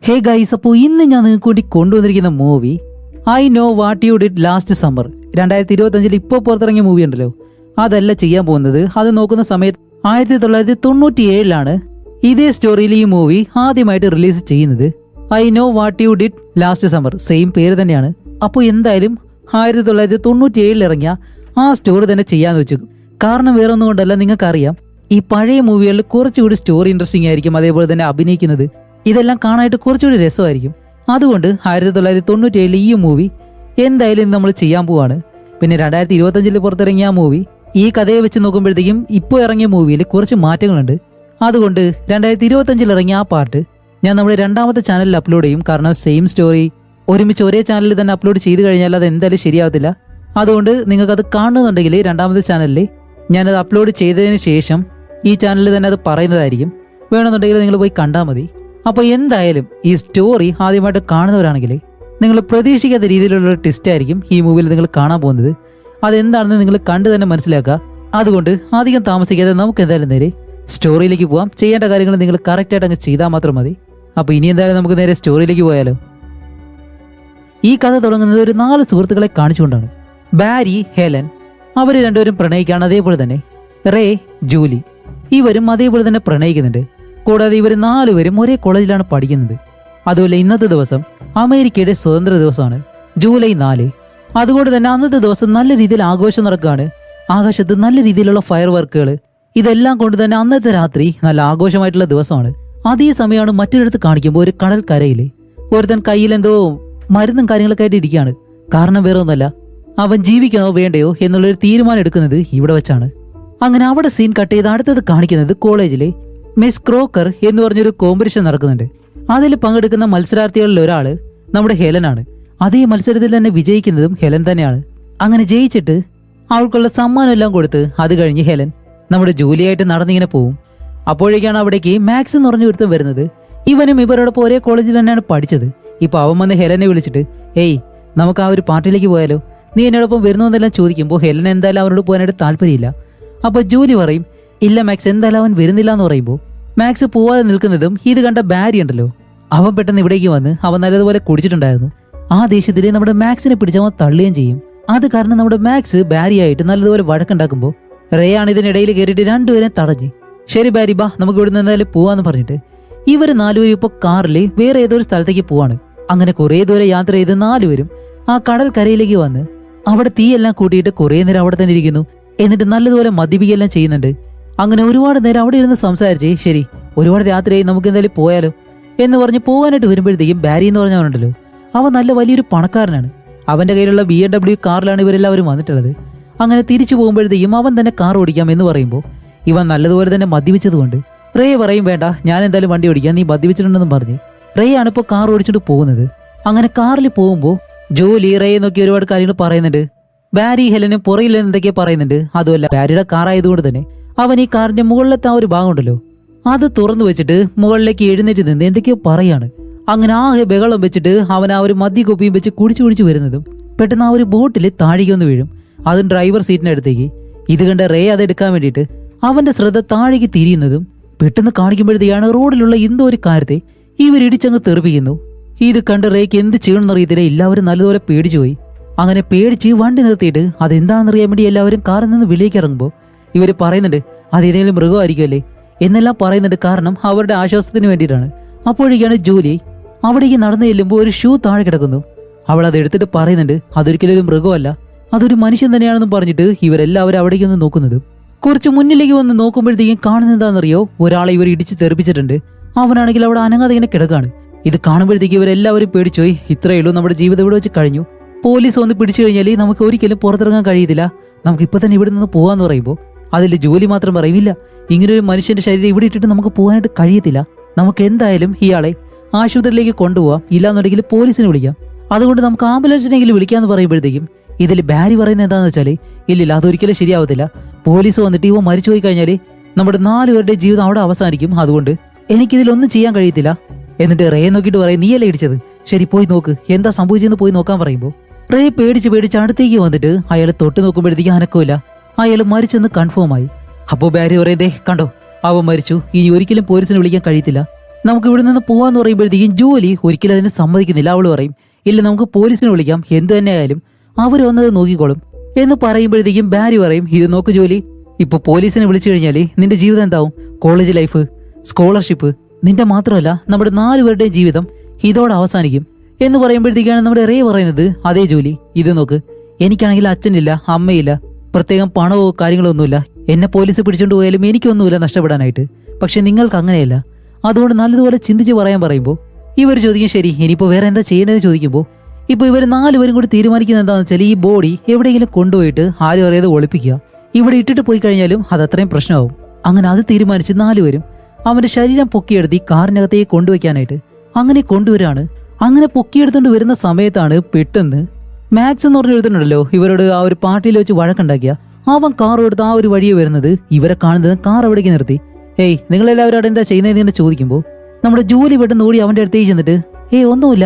Hey guys, അപ്പോൾ ഇന്ന് ഞാൻ നിങ്ങൾക്ക് വേണ്ടി കൊണ്ടുവന്നിരിക്കുന്ന movie I know what you did last summer. 2025 ഇപ്പോൾ പുറത്തിറങ്ങിയ മൂവി ഉണ്ടല്ലോ, അതല്ല ചെയ്യാൻ പോകുന്നത്. അത് നോക്കുന്ന സമയത്ത് 1997 ഇതേ സ്റ്റോറിയിൽ ഈ മൂവി ആദ്യമായിട്ട് റിലീസ് ചെയ്യുന്നത്. I know what you did last summer, same പേര് തന്നെയാണ്. അപ്പോൾ എന്തായാലും 1997 ഇറങ്ങിയ ആ സ്റ്റോറി തന്നെ ചെയ്യാന്ന് വെച്ചു. കാരണം വേറെ ഒന്നും കൊണ്ടല്ല, നിങ്ങൾക്കറിയാം ഈ പഴയ മൂവികളിൽ കുറച്ചുകൂടി സ്റ്റോറി ഇൻട്രസ്റ്റിംഗ് ആയിരിക്കും, അതേപോലെ തന്നെ അഭിനയിക്കുന്നത് ഇതെല്ലാം കാണാനായിട്ട് കുറച്ചുകൂടി രസമായിരിക്കും. അതുകൊണ്ട് 1997 ഈ മൂവി എന്തായാലും നമ്മൾ ചെയ്യാൻ പോവാണ്. പിന്നെ 2025 പുറത്തിറങ്ങിയ ആ മൂവി ഈ കഥയെ വെച്ച് നോക്കുമ്പോഴത്തേക്കും ഇപ്പോൾ ഇറങ്ങിയ മൂവിയിൽ കുറച്ച് മാറ്റങ്ങളുണ്ട്. അതുകൊണ്ട് 2025 ഇറങ്ങിയ ആ പാർട്ട് ഞാൻ നമ്മുടെ രണ്ടാമത്തെ ചാനലിൽ അപ്ലോഡ് ചെയ്യും. കാരണം സെയിം സ്റ്റോറി ഒരുമിച്ച് ഒരേ ചാനലിൽ തന്നെ അപ്ലോഡ് ചെയ്ത് കഴിഞ്ഞാൽ അത് എന്തായാലും ശരിയാവത്തില്ല. അതുകൊണ്ട് നിങ്ങൾക്കത് കാണുന്നുണ്ടെങ്കിൽ രണ്ടാമത്തെ ചാനലിൽ ഞാനത് അപ്ലോഡ് ചെയ്തതിന് ശേഷം ഈ ചാനലിൽ തന്നെ അത് പറയുന്നതായിരിക്കും. വേണമെന്നുണ്ടെങ്കിൽ നിങ്ങൾ പോയി കണ്ടാൽ മതി. അപ്പോൾ എന്തായാലും ഈ സ്റ്റോറി ആദ്യമായിട്ട് കാണുന്നവരാണെങ്കിൽ നിങ്ങൾ പ്രതീക്ഷിക്കാത്ത രീതിയിലുള്ള ട്വിസ്റ്റ് ആയിരിക്കും ഈ മൂവിയിൽ നിങ്ങൾ കാണാൻ പോകുന്നത്. അതെന്താണെന്ന് നിങ്ങൾ കണ്ടു തന്നെ മനസ്സിലാക്കുക. അതുകൊണ്ട് അധികം താമസിക്കാതെ നമുക്ക് എന്തായാലും നേരെ സ്റ്റോറിയിലേക്ക് പോവാം. ചെയ്യേണ്ട കാര്യങ്ങൾ നിങ്ങൾ കറക്റ്റായിട്ട് അങ്ങ് ചെയ്താൽ മാത്രം മതി. അപ്പോൾ ഇനി എന്തായാലും നമുക്ക് നേരെ സ്റ്റോറിയിലേക്ക് പോയാലോ. ഈ കഥ തുടങ്ങുന്നത് ഒരു 4 സുഹൃത്തുക്കളെ കാണിച്ചുകൊണ്ടാണ്. ബാരി, ഹെലൻ, അവർ രണ്ടുപേരും പ്രണയിക്കുകയാണ്. അതേപോലെ തന്നെ റേ, ജൂലി, ഇവരും അതേപോലെ തന്നെ പ്രണയിക്കുന്നുണ്ട്. കൂടാതെ ഇവർ 4 പേരും ഒരേ കോളേജിലാണ് പഠിക്കുന്നത്. അതുപോലെ ഇന്നത്തെ ദിവസം അമേരിക്കയുടെ സ്വതന്ത്ര ദിവസമാണ്, ജൂലൈ 4. അതുകൊണ്ട് തന്നെ അന്നത്തെ ദിവസം നല്ല രീതിയിൽ ആഘോഷം നടക്കുകയാണ്. ആകാശത്ത് നല്ല രീതിയിലുള്ള ഫയർ വർക്കുകൾ, ഇതെല്ലാം കൊണ്ട് തന്നെ അന്നത്തെ രാത്രി നല്ല ആഘോഷമായിട്ടുള്ള ദിവസമാണ്. അതേ സമയമാണ് മറ്റൊരിടത്ത് കാണിക്കുമ്പോൾ ഒരു കടൽക്കരയിൽ ഒരുത്തൻ കയ്യിൽ എന്തോ മരുന്നും കാര്യങ്ങളൊക്കെ ആയിട്ട് ഇരിക്കുകയാണ്. കാരണം വേറെ ഒന്നുമല്ല, അവൻ ജീവിക്കണോ വേണ്ടയോ എന്നുള്ളൊരു തീരുമാനം എടുക്കുന്നത് ഇവിടെ വെച്ചാണ്. അങ്ങനെ അവിടെ സീൻ കട്ട് ചെയ്ത് അടുത്തത് കാണിക്കുന്നത് കോളേജിലെ മിസ് ക്രോക്കർ എന്ന് പറഞ്ഞൊരു കോമ്പറ്റീഷൻ നടക്കുന്നുണ്ട്. അതിൽ പങ്കെടുക്കുന്ന മത്സരാർത്ഥികളിൽ ഒരാള് നമ്മുടെ ഹെലനാണ്. അതേ മത്സരത്തിൽ തന്നെ വിജയിക്കുന്നതും ഹെലൻ തന്നെയാണ്. അങ്ങനെ ജയിച്ചിട്ട് അവൾക്കുള്ള സമ്മാനം എല്ലാം കൊടുത്ത് അത് കഴിഞ്ഞ് ഹെലൻ നമ്മുടെ ജോലിയായിട്ട് നടന്നിങ്ങനെ പോവും. അപ്പോഴേക്കാണ് അവിടേക്ക് മാക്സ് എന്ന് പറഞ്ഞ ഒരുത്തം വരുന്നത്. ഇവനും ഇവരോടൊപ്പം ഒരേ കോളേജിൽ തന്നെയാണ് പഠിച്ചത്. ഇപ്പൊ അവൻ വന്ന് ഹെലനെ വിളിച്ചിട്ട്, ഏയ് നമുക്ക് ആ ഒരു പാർട്ടിയിലേക്ക് പോയാലോ, നീ എന്നോടൊപ്പം വരുന്നോന്നെല്ലാം ചോദിക്കുമ്പോൾ ഹെലൻ എന്തായാലും അവനോട് പോകാനായിട്ട് താല്പര്യമില്ല. അപ്പൊ ജൂലി പറയും, ഇല്ല മാക്സ്, എന്തായാലും അവൻ വരുന്നില്ല എന്ന് പറയുമ്പോൾ മാക്സ് പോവാതെ നിൽക്കുന്നതും ഇത് കണ്ട ബാരി ഉണ്ടല്ലോ, അവൻ പെട്ടെന്ന് ഇവിടേക്ക് വന്ന് അവൻ നല്ലതുപോലെ കുടിച്ചിട്ടുണ്ടായിരുന്നു. ആ ദേഷ്യത്തിൽ നമ്മുടെ മാക്സിനെ പിടിച്ച് അവൻ തള്ളുകയും ചെയ്യും. അത് കാരണം നമ്മുടെ മാക്സ് ബാരിയായിട്ട് നല്ലതുപോലെ വഴക്കുണ്ടാക്കുമ്പോൾ റേ ആണ് ഇതിനിടയിൽ കയറിയിട്ട് രണ്ടുപേരെ തടഞ്ഞ്, ശരി ബാരി ബാ നമുക്ക് ഇവിടെ നിന്ന് എന്തായാലും പോവാന്ന് പറഞ്ഞിട്ട് ഇവർ 4 പേരും ഇപ്പോൾ കാറിൽ വേറെ ഏതോ ഒരു സ്ഥലത്തേക്ക് പോവാണ്. അങ്ങനെ കുറേ ദൂരം യാത്ര ചെയ്ത് 4 പേരും ആ കടൽക്കരയിലേക്ക് വന്ന് അവിടെ തീയെല്ലാം കൂട്ടിയിട്ട് കുറേ നേരം അവിടെ തന്നെ ഇരിക്കുന്നു. എന്നിട്ട് നല്ലതുപോലെ മദ്യപിക്കുകയെല്ലാം ചെയ്യുന്നുണ്ട്. അങ്ങനെ ഒരുപാട് നേരം അവിടെ ഇരുന്ന് സംസാരിച്ച് ശരി ഒരുപാട് രാത്രിയായി നമുക്ക് എന്തായാലും പോയാലോ എന്ന് പറഞ്ഞ് പോകാനായിട്ട് വരുമ്പോഴത്തേക്കും ബാരി എന്ന് പറഞ്ഞവനുണ്ടല്ലോ, അവൻ നല്ല വലിയൊരു പണക്കാരനാണ്. അവന്റെ കയ്യിലുള്ള BMW കാറിലാണ് ഇവരെല്ലാവരും വന്നിട്ടുള്ളത്. അങ്ങനെ തിരിച്ചു പോകുമ്പോഴത്തേക്കും അവൻ തന്നെ കാർ ഓടിക്കാം എന്ന് പറയുമ്പോൾ ഇവൻ നല്ലതുപോലെ തന്നെ മദ്യപിച്ചതുകൊണ്ട് റേ പറയും, വേണ്ട ഞാൻ എന്തായാലും വണ്ടി ഓടിക്കാം, നീ മദ്യപിച്ചിട്ടുണ്ടെന്നും പറഞ്ഞ് റേ ആണ് ഇപ്പോൾ കാർ ഓടിച്ചിട്ട് പോകുന്നത്. അങ്ങനെ കാറിൽ പോകുമ്പോൾ ജോലി റേ നോക്കി ഒരുപാട് കാര്യങ്ങൾ പറയുന്നുണ്ട്. ബാരി ഹെലനും പുറയിൽ എന്തൊക്കെയോ പറയുന്നുണ്ട്. അതുമല്ല ബാരിയുടെ കാറായതുകൊണ്ട് തന്നെ അവൻ ഈ കാറിന്റെ മുകളിലത്തെ ആ ഒരു ഭാഗം ഉണ്ടല്ലോ അത് തുറന്നു വെച്ചിട്ട് മുകളിലേക്ക് എഴുന്നേറ്റ് നിന്ന് എന്തൊക്കെയോ പറയാണ്. അങ്ങനെ ആ ബഹളം വെച്ചിട്ട് അവൻ ആ ഒരു മദ്യക്കുപ്പിയും വെച്ച് കുടിച്ചു വരുന്നതും പെട്ടെന്ന് ആ ഒരു ബോട്ടിൽ താഴേക്കൊന്ന് വീഴും, അതും ഡ്രൈവർ സീറ്റിനടുത്തേക്ക്. ഇത് കണ്ട റേ അതെടുക്കാൻ വേണ്ടിയിട്ട് അവന്റെ ശ്രദ്ധ താഴേക്ക് തിരിയുന്നതും പെട്ടെന്ന് കാണിക്കുമ്പോഴത്തേക്കാണ് റോഡിലുള്ള എന്തോ ഒരു കാര്യത്തെ ഇവരിടിച്ചങ്ങ് തെറിപ്പിക്കുന്നു. ഇത് കണ്ട് റേക്ക് എന്ത് ചെയ്യണമെന്നറിയത്തില്ല. എല്ലാവരും നല്ലതുപോലെ പേടിച്ചു പോയി. അങ്ങനെ പേടിച്ച് വണ്ടി നിർത്തിയിട്ട് അതെന്താണെന്നറിയാൻ വേണ്ടി എല്ലാവരും കാറിൽ നിന്ന് വെളിയേക്ക് ഇറങ്ങുമ്പോൾ ഇവർ പറയുന്നുണ്ട് അത് ഏതെങ്കിലും മൃഗമായിരിക്കുമല്ലേ എന്നെല്ലാം പറയുന്നുണ്ട്. കാരണം അവരുടെ ആശ്വാസത്തിന് വേണ്ടിയിട്ടാണ്. അപ്പോഴേക്കാണ് ജോലി അവിടേക്ക് നടന്നു ചെല്ലുമ്പോൾ ഒരു ഷൂ താഴെ കിടക്കുന്നു. അവൾ അത് എടുത്തിട്ട് പറയുന്നുണ്ട് അതൊരിക്കലും ഒരു മൃഗമല്ല, അതൊരു മനുഷ്യൻ തന്നെയാണെന്നും പറഞ്ഞിട്ട് ഇവരെല്ലാവരും അവിടേക്ക് ഒന്ന് നോക്കുന്നത്. കുറച്ച് മുന്നിലേക്ക് വന്ന് നോക്കുമ്പോഴത്തേക്കും കാണുന്നത് എന്താണെന്നറിയോ, ഒരാളെ ഇവർ ഇടിച്ച് തെറിപ്പിച്ചിട്ടുണ്ട്. അവനാണെങ്കിൽ അവിടെ അനങ്ങാതെ ഇങ്ങനെ കിടക്കാണ്. ഇത് കാണുമ്പോഴത്തേക്ക് ഇവരെല്ലാവരും പേടിച്ചുപോയി. ഇത്രയേ ഉള്ളൂ, നമ്മുടെ ജീവിതം ഇവിടെ വെച്ച് കഴിഞ്ഞു. പോലീസ് വന്ന് പിടിച്ചു കഴിഞ്ഞാൽ നമുക്ക് ഒരിക്കലും പുറത്തിറങ്ങാൻ കഴിയത്തില്ല, നമുക്ക് ഇപ്പൊ തന്നെ ഇവിടെ നിന്ന് പോകാന്ന് പറയുമ്പോൾ അതിൽ ജോലി മാത്രം പറയില്ല, ഇങ്ങനൊരു മനുഷ്യന്റെ ശരീരം ഇവിടെ ഇട്ടിട്ട് നമുക്ക് പോകാനായിട്ട് കഴിയത്തില്ല, നമുക്ക് എന്തായാലും ഇയാളെ ആശുപത്രിയിലേക്ക് കൊണ്ടുപോകാം, ഇല്ലാന്നുണ്ടെങ്കിൽ പോലീസിനെ വിളിക്കാം, അതുകൊണ്ട് നമുക്ക് ആംബുലൻസിനെങ്കിലും വിളിക്കാന്ന് പറയുമ്പോഴത്തേക്കും ഇതിൽ ബാരി പറയുന്നത് എന്താണെന്ന് വെച്ചാൽ ഇല്ലില്ല അതൊരിക്കലും ശരിയാവത്തില്ല, പോലീസ് വന്നിട്ട് ഇവ മരിച്ചുപോയി കഴിഞ്ഞാൽ നമ്മുടെ 4 പേരുടെ ജീവിതം അവിടെ അവസാനിക്കും, അതുകൊണ്ട് എനിക്കിതിലൊന്നും ചെയ്യാൻ കഴിയത്തില്ല. എന്നിട്ട് റേ നോക്കിയിട്ട് പറയും, നീയല്ലേ ഇടിച്ചത്, ശരി പോയി നോക്ക് എന്താ സംഭവിച്ചെന്ന് പോയി നോക്കാൻ പറയുമ്പോൾ റേ പേടിച്ച് അടുത്തേക്ക് വന്നിട്ട് അയാൾ തൊട്ട് നോക്കുമ്പോഴത്തേക്ക് അനക്കമില്ല, അയാൾ മരിച്ചെന്ന് കൺഫേം ആയി. അപ്പോൾ ബാരി പറയുന്നേ കണ്ടോ അവൻ മരിച്ചു, ഇനി ഒരിക്കലും പോലീസിനെ വിളിക്കാൻ കഴിയത്തില്ല, നമുക്ക് ഇവിടെ നിന്ന് പോവാന്ന് പറയുമ്പോഴത്തേക്കും ജോലി ഒരിക്കലും അതിന് സമ്മതിക്കുന്നില്ല. അവൾ പറയും ഇല്ല, നമുക്ക് പോലീസിനെ വിളിക്കാം, എന്ത് തന്നെ ആയാലും അവർ വന്നത് നോക്കിക്കോളും എന്ന് പറയുമ്പോഴത്തേക്കും ബാരി പറയും ഇത് നോക്ക് ജോലി, ഇപ്പൊ പോലീസിനെ വിളിച്ചു കഴിഞ്ഞാല് നിന്റെ ജീവിതം എന്താവും? കോളേജ് ലൈഫ്, സ്കോളർഷിപ്പ്, നിന്റെ മാത്രമല്ല നമ്മുടെ 4 പേരുടെയും ജീവിതം ഇതോടെ അവസാനിക്കും എന്ന് പറയുമ്പോഴത്തേക്കാണ് നമ്മുടെ റേ പറയുന്നത് അതേ ജോലി, ഇത് നോക്ക്, എനിക്കാണെങ്കിൽ അച്ഛനില്ല, അമ്മയില്ല, പ്രത്യേകം പണമോ കാര്യങ്ങളോ ഒന്നുമില്ല, എന്നെ പോലീസ് പിടിച്ചോണ്ട് പോയാലും എനിക്കൊന്നുമില്ല നഷ്ടപ്പെടാനായിട്ട്. പക്ഷെ നിങ്ങൾക്ക് അങ്ങനെയല്ല, അതുകൊണ്ട് നല്ലതുപോലെ ചിന്തിച്ച് പറയാൻ പറയുമ്പോൾ ഇവർ ചോദിക്കും ശരി ഇനിയിപ്പോൾ വേറെ എന്താ ചെയ്യേണ്ടതെന്ന് ചോദിക്കുമ്പോൾ ഇപ്പോൾ ഇവർ 4 പേരും കൂടി തീരുമാനിക്കുന്നത് എന്താണെന്ന് വെച്ചാൽ ഈ ബോഡി എവിടെയെങ്കിലും കൊണ്ടുപോയിട്ട് ആരും അറിയാതെ ഒളിപ്പിക്കുക. ഇവിടെ ഇട്ടിട്ട് പോയി കഴിഞ്ഞാലും അത് അത്രയും പ്രശ്നമാവും. അങ്ങനെ അത് തീരുമാനിച്ച് 4 പേരും അവന്റെ ശരീരം പൊക്കിയെടുത്ത് ഈ കാറിനകത്തേക്ക് കൊണ്ടുവയ്ക്കാനായിട്ട് അങ്ങനെ കൊണ്ടുവരാണ്. അങ്ങനെ പൊക്കിയെടുത്തോണ്ട് വരുന്ന സമയത്താണ് പെട്ടെന്ന് മാക്സ് എന്ന് പറഞ്ഞ എഴുതുന്നുണ്ടല്ലോ ഇവരോട് ആ ഒരു പാർട്ടിയിൽ വെച്ച് വഴക്കുണ്ടാക്കിയ അവൻ കാർ എടുത്ത് ആ ഒരു വഴിയെ വരുന്നത്. ഇവരെ കാണുന്നത് കാർ അവിടേക്ക് നിർത്തി. ഏയ് നിങ്ങളെല്ലാവരും അവിടെ എന്താ ചെയ്യുന്നതെന്ന് ചോദിക്കുമ്പോൾ നമ്മുടെ ജോലി പെട്ടെന്ന് ഓടി അവന്റെ അടുത്തേക്ക് ചെന്നിട്ട് ഒന്നുമില്ല,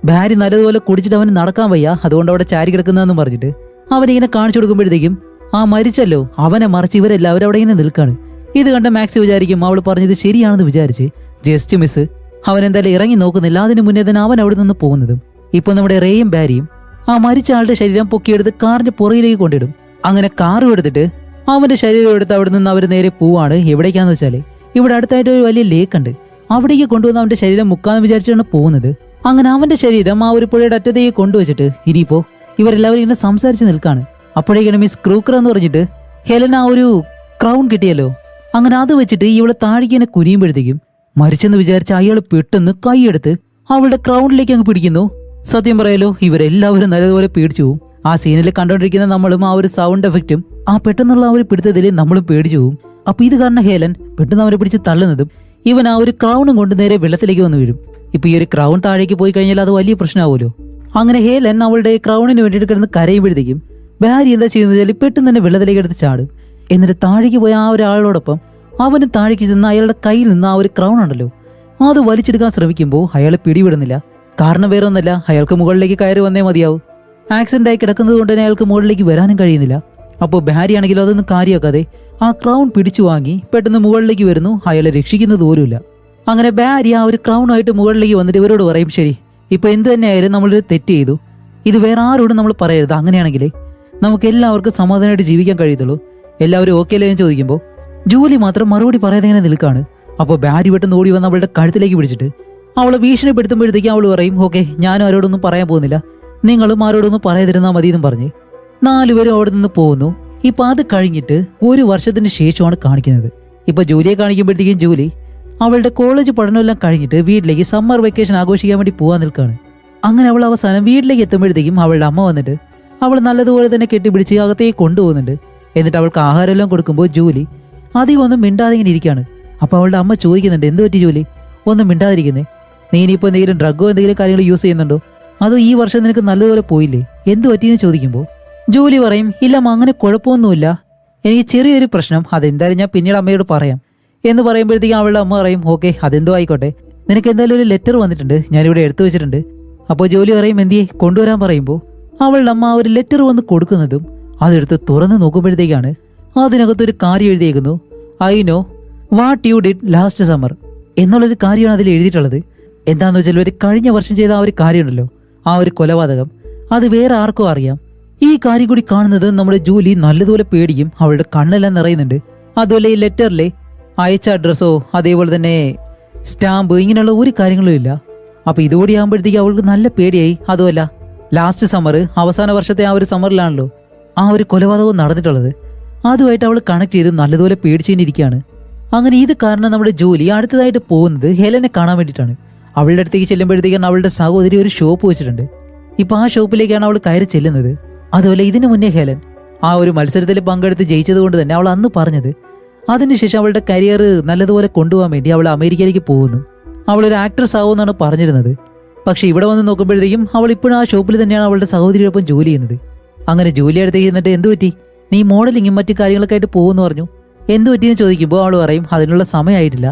ഭാര്യ നല്ലതുപോലെ കുടിച്ചിട്ട് അവന് നടക്കാൻ വയ്യ, അതുകൊണ്ട് അവിടെ ചാരി കിടക്കുന്നതെന്ന് പറഞ്ഞിട്ട് അവനിങ്ങനെ കാണിച്ചു കൊടുക്കുമ്പോഴത്തേക്കും ആ മരിച്ചല്ലോ അവനെ മറിച്ച് ഇവരെല്ലാവരും അവിടെ ഇങ്ങനെ നിൽക്കാണ്. ഇത് കണ്ട മാക്സ് വിചാരിക്കും അവൾ പറഞ്ഞത് ശരിയാണെന്ന് വിചാരിച്ച് ജസ്റ്റ് മിസ് അവൻ എന്തായാലും ഇറങ്ങി നോക്കുന്നില്ല. അതിന് മുന്നേ തന്നെ അവൻ അവിടെ നിന്ന് പോകുന്നതും ഇപ്പൊ നമ്മുടെ റേയും ബാരിയും ആ മരിച്ച ആളുടെ ശരീരം പൊക്കിയെടുത്ത് കാറിന്റെ പുറകിലേക്ക് കൊണ്ടിടും. അങ്ങനെ കാറും എടുത്തിട്ട് അവന്റെ ശരീരം എടുത്ത് അവിടെ നിന്ന് അവർ നേരെ പോവാണ്. എവിടേക്കാന്ന് വെച്ചാല് ഇവിടെ അടുത്തായിട്ട് ഒരു വലിയ ലേക്ക് ഉണ്ട്, അവിടേക്ക് കൊണ്ടുവന്ന് അവന്റെ ശരീരം മുക്കാന്ന് വിചാരിച്ചാണ് പോകുന്നത്. അങ്ങനെ അവന്റെ ശരീരം ആ ഒരു പുഴയുടെ അറ്റത്തേക്ക് കൊണ്ടുവച്ചിട്ട് ഇനിയിപ്പോ ഇവരെല്ലാവരും ഇങ്ങനെ സംസാരിച്ച് നിൽക്കാണ്. അപ്പോഴേക്കാണ് മിസ് ക്രൂക്കർ എന്ന് പറഞ്ഞിട്ട് ഹെലൻ ആ ഒരു ക്രൗൺ കിട്ടിയല്ലോ, അങ്ങനെ അത് വെച്ചിട്ട് ഇവളെ താഴേക്ക് ഇങ്ങനെ കുനിയുമ്പോഴത്തേക്കും മരിച്ചെന്ന് വിചാരിച്ച അയാൾ പെട്ടെന്ന് കൈയെടുത്ത് അവളുടെ ക്രൗണിലേക്ക് അങ്ങ് പിടിക്കുന്നു. സത്യം പറയാലോ ഇവരെല്ലാവരും നല്ലതുപോലെ പേടിച്ചു പോവും. ആ സീനിൽ കണ്ടോണ്ടിരിക്കുന്ന നമ്മളും ആ ഒരു സൗണ്ട് എഫക്റ്റും ആ പെട്ടെന്നുള്ള ആ ഒരു പിടുത്തത്തിൽ നമ്മളും പേടിച്ചു പോവും. അപ്പൊ ഇത് കാരണം ഹേലൻ പെട്ടെന്ന് അവരെ പിടിച്ച് തള്ളുന്നതും ഇവൻ ആ ഒരു ക്രൗണും കൊണ്ട് നേരെ വെള്ളത്തിലേക്ക് വന്ന് വീഴും. ഇപ്പൊ ഈ ഒരു ക്രൗൺ താഴേക്ക് പോയി കഴിഞ്ഞാൽ അത് വലിയ പ്രശ്നമാവുമല്ലോ. അങ്ങനെ ഹേലൻ അവളുടെ ക്രൗണിന് വേണ്ടിയിട്ട് കിടന്ന് കരയുമ്പോഴത്തേക്കും ഭാര്യ എന്താ ചെയ്യുന്നത് വെച്ചാൽ പെട്ടെന്ന് തന്നെ വെള്ളത്തിലേക്ക് എടുത്ത് ചാടും. എന്നിട്ട് താഴേക്ക് പോയ ആ ഒരാളോടൊപ്പം അവന് താഴേക്ക് ചെന്ന് അയാളുടെ കയ്യിൽ നിന്ന് ആ ഒരു ക്രൗൺ ഉണ്ടല്ലോ അത് വലിച്ചെടുക്കാൻ ശ്രമിക്കുമ്പോൾ അയാളെ പിടിവിടുന്നില്ല. കാരണം വേറെ ഒന്നല്ല, അയാൾക്ക് മുകളിലേക്ക് കയറി വന്നേ മതിയാവും. ആക്സിഡന്റ് ആയി കിടക്കുന്നത് കൊണ്ട് തന്നെ അയാൾക്ക് മുകളിലേക്ക് വരാനും കഴിയുന്നില്ല. അപ്പോൾ ഭാര്യ ആണെങ്കിലും അതൊന്നും കാര്യമാക്കാതെ ആ ക്രൗൺ പിടിച്ചു വാങ്ങി പെട്ടെന്ന് മുകളിലേക്ക് വരുന്നു. അയാളെ രക്ഷിക്കുന്നത് പോലുമില്ല. അങ്ങനെ ഭാര്യ ആ ഒരു ക്രൗണായിട്ട് മുകളിലേക്ക് വന്നിട്ട് ഇവരോട് പറയും ശരി ഇപ്പൊ എന്ത് തന്നെയായാലും നമ്മളൊരു തെറ്റ് ചെയ്തു, ഇത് വേറെ ആരോടും നമ്മൾ പറയരുത്, അങ്ങനെയാണെങ്കിലേ നമുക്ക് എല്ലാവർക്കും സമാധാനമായിട്ട് ജീവിക്കാൻ കഴിയത്തുള്ളൂ, എല്ലാവരും ഓക്കെ അല്ലേ എന്ന് ചോദിക്കുമ്പോൾ ജോലി മാത്രം മറുപടി പറയാതെ ഇങ്ങനെ നിൽക്കാണ്. അപ്പോൾ ഭാര്യ പെട്ടെന്ന് ഓടി വന്ന് അവളുടെ കഴുത്തിലേക്ക് പിടിച്ചിട്ട് അവളെ ഭീഷണിപ്പെടുത്തുമ്പോഴത്തേക്കും അവൾ പറയും ഓക്കെ ഞാനും ആരോടൊന്നും പറയാൻ പോകുന്നില്ല, നിങ്ങളും ആരോടൊന്നും പറയാതിരുന്നാൽ മതി എന്നും പറഞ്ഞ് 4 പേരും അവിടെ നിന്ന് പോകുന്നു. ഇപ്പൊ അത് കഴിഞ്ഞിട്ട് 1 വർഷത്തിന് ശേഷമാണ് കാണിക്കുന്നത്. ഇപ്പൊ ജോലിയെ കാണിക്കുമ്പോഴത്തേക്കും ജോലി അവളുടെ കോളേജ് പഠനമെല്ലാം കഴിഞ്ഞിട്ട് വീട്ടിലേക്ക് സമ്മർ വെക്കേഷൻ ആഘോഷിക്കാൻ വേണ്ടി പോകാൻ നിൽക്കുകയാണ്. അങ്ങനെ അവൾ അവസാനം വീട്ടിലേക്ക് എത്തുമ്പോഴത്തേക്കും അവളുടെ അമ്മ വന്നിട്ട് അവൾ നല്ലതുപോലെ തന്നെ കെട്ടിപ്പിടിച്ച് അകത്തേക്ക് കൊണ്ടുപോകുന്നുണ്ട്. എന്നിട്ട് അവൾക്ക് ആഹാരമെല്ലാം കൊടുക്കുമ്പോൾ ജോലി അധികം ഒന്നും മിണ്ടാതെ ഇങ്ങനെ ഇരിക്കുകയാണ്. അപ്പൊ അവളുടെ അമ്മ ചോദിക്കുന്നുണ്ട് എന്ത് പറ്റി ജോലി ഒന്നും മിണ്ടാതിരിക്കുന്നേ, നീ ഇനിയിപ്പോൾ എന്തെങ്കിലും ഡ്രഗോ എന്തെങ്കിലും കാര്യങ്ങൾ യൂസ് ചെയ്യുന്നുണ്ടോ, അതോ ഈ വർഷം നിനക്ക് നല്ലതുപോലെ പോയില്ലേ, എന്ത് പറ്റിയെന്ന് ചോദിക്കുമ്പോൾ ജോലി പറയും ഇല്ല അങ്ങനെ കുഴപ്പമൊന്നുമില്ല, എനിക്ക് ചെറിയൊരു പ്രശ്നം, അതെന്തായാലും ഞാൻ പിന്നീട് അമ്മയോട് പറയാം എന്ന് പറയുമ്പോഴത്തേക്കും അവളുടെ അമ്മ പറയും ഓക്കെ അതെന്തോ ആയിക്കോട്ടെ, നിനക്ക് എന്തായാലും ഒരു ലെറ്റർ വന്നിട്ടുണ്ട്, ഞാനിവിടെ എടുത്തു വെച്ചിട്ടുണ്ട്. അപ്പോൾ ജോലി പറയും എന്തിയെ കൊണ്ടുവരാൻ പറയുമ്പോൾ അവളുടെ അമ്മ ഒരു ലെറ്റർ വന്ന് കൊടുക്കുന്നതും അതെടുത്ത് തുറന്ന് നോക്കുമ്പോഴത്തേക്കാണ് അതിനകത്തൊരു കാര്യം എഴുതിയേക്കുന്നു. I know what you did last summer എന്നുള്ളൊരു കാര്യമാണ് അതിൽ എഴുതിയിട്ടുള്ളത്. എന്താണെന്ന് വെച്ചാൽ ഒരു കഴിഞ്ഞ വർഷം ചെയ്ത ആ ഒരു കാര്യമുണ്ടല്ലോ, ആ ഒരു കൊലപാതകം, അത് വേറെ ആർക്കും അറിയാം. ഈ കാര്യം കൂടി കാണുന്നത് നമ്മുടെ ജോലി നല്ലതുപോലെ പേടിക്കും, അവളുടെ കണ്ണെല്ലാം നിറയുന്നുണ്ട്. അതുപോലെ ഈ ലെറ്ററിലെ അയച്ച അഡ്രസ്സോ അതേപോലെ തന്നെ സ്റ്റാമ്പ് ഇങ്ങനെയുള്ള ഒരു കാര്യങ്ങളും ഇല്ല. അപ്പൊ ഇതുകൂടി ആകുമ്പോഴത്തേക്ക് അവൾക്ക് നല്ല പേടിയായി. അതുമല്ല ലാസ്റ്റ് സമ്മർ അവസാന വർഷത്തെ ആ ഒരു സമ്മറിലാണല്ലോ ആ ഒരു കൊലപാതകം നടന്നിട്ടുള്ളത്, അതുമായിട്ട് അവൾ കണക്ട് ചെയ്ത് നല്ലതുപോലെ പേടിച്ചിരിക്കുകയാണ്. അങ്ങനെ ഇത് കാരണം നമ്മുടെ ജോലി അടുത്തതായിട്ട് പോകുന്നത് ഹെലനെ കാണാൻ വേണ്ടിയിട്ടാണ്. അവളുടെ അടുത്തേക്ക് ചെല്ലുമ്പോഴത്തേക്കാണ് അവളുടെ സഹോദരി ഒരു ഷോപ്പ് വെച്ചിട്ടുണ്ട്. ഇപ്പൊ ആ ഷോപ്പിലേക്കാണ് അവൾ കയറി ചെല്ലുന്നത്. അതുപോലെ ഇതിനു മുന്നേ ഹെലൻ ആ ഒരു മത്സരത്തിൽ പങ്കെടുത്ത് ജയിച്ചത് കൊണ്ട് തന്നെ അവൾ അന്ന് പറഞ്ഞത് അതിനുശേഷം അവളുടെ കരിയർ നല്ലതുപോലെ കൊണ്ടുപോകാൻ വേണ്ടി അവൾ അമേരിക്കയിലേക്ക് പോകുന്നു, അവളൊരു ആക്ട്രസ് ആവുമെന്നാണ് പറഞ്ഞിരുന്നത്. പക്ഷെ ഇവിടെ വന്ന് നോക്കുമ്പോഴത്തേക്കും അവൾ ഇപ്പോഴും ആ ഷോപ്പിൽ തന്നെയാണ് അവളുടെ സഹോദരിയോടൊപ്പം ജോലി ചെയ്യുന്നത്. അങ്ങനെ ജോലി അടുത്തേക്ക് എന്നിട്ട് എന്ത് പറ്റി, നീ മോഡലിങ്ങും മറ്റു കാര്യങ്ങളൊക്കെ ആയിട്ട് പോകുമെന്ന് പറഞ്ഞു, എന്ത് പറ്റിയെന്ന് ചോദിക്കുമ്പോൾ അവൾ പറയും അതിനുള്ള സമയമായിട്ടില്ല,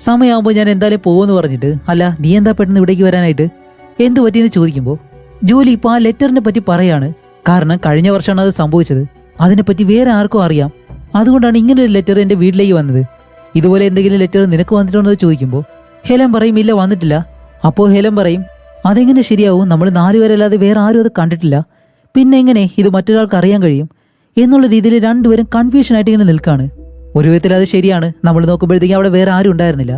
സമയമാകുമ്പോൾ ഞാൻ എന്തായാലും പോകുമെന്ന് പറഞ്ഞിട്ട്. അല്ല നീ എന്താ പെട്ടെന്ന് ഇവിടേക്ക് വരാനായിട്ട്, എന്ത് പറ്റിയെന്ന് ചോദിക്കുമ്പോൾ ജോലി ഇപ്പോൾ ആ ലെറ്ററിനെ പറ്റി പറയാണ്. കാരണം കഴിഞ്ഞ വർഷമാണ് അത് സംഭവിച്ചത്, അതിനെപ്പറ്റി വേറെ ആർക്കും അറിയാം, അതുകൊണ്ടാണ് ഇങ്ങനെ ഒരു ലെറ്റർ എൻ്റെ വീട്ടിലേക്ക് വന്നത്, ഇതുപോലെ എന്തെങ്കിലും ലെറ്റർ നിനക്ക് വന്നിട്ടുണ്ടോ എന്ന് ചോദിക്കുമ്പോൾ ഹെലൻ പറയും ഇല്ല വന്നിട്ടില്ല. അപ്പോൾ ഹെലൻ പറയും അതെങ്ങനെ ശരിയാവും, നമ്മൾ 4 പേരല്ലാതെ വേറെ ആരും അത് കണ്ടിട്ടില്ല, പിന്നെ എങ്ങനെ ഇത് മറ്റൊരാൾക്ക് അറിയാൻ കഴിയും എന്നുള്ള രീതിയിൽ രണ്ടുപേരും കൺഫ്യൂഷനായിട്ട് ഇങ്ങനെ നിൽക്കാണ്. ഒരു വിധത്തിൽ അത് ശരിയാണ്, നമ്മൾ നോക്കുമ്പോഴത്തേക്കും അവിടെ വേറെ ആരും ഉണ്ടായിരുന്നില്ല.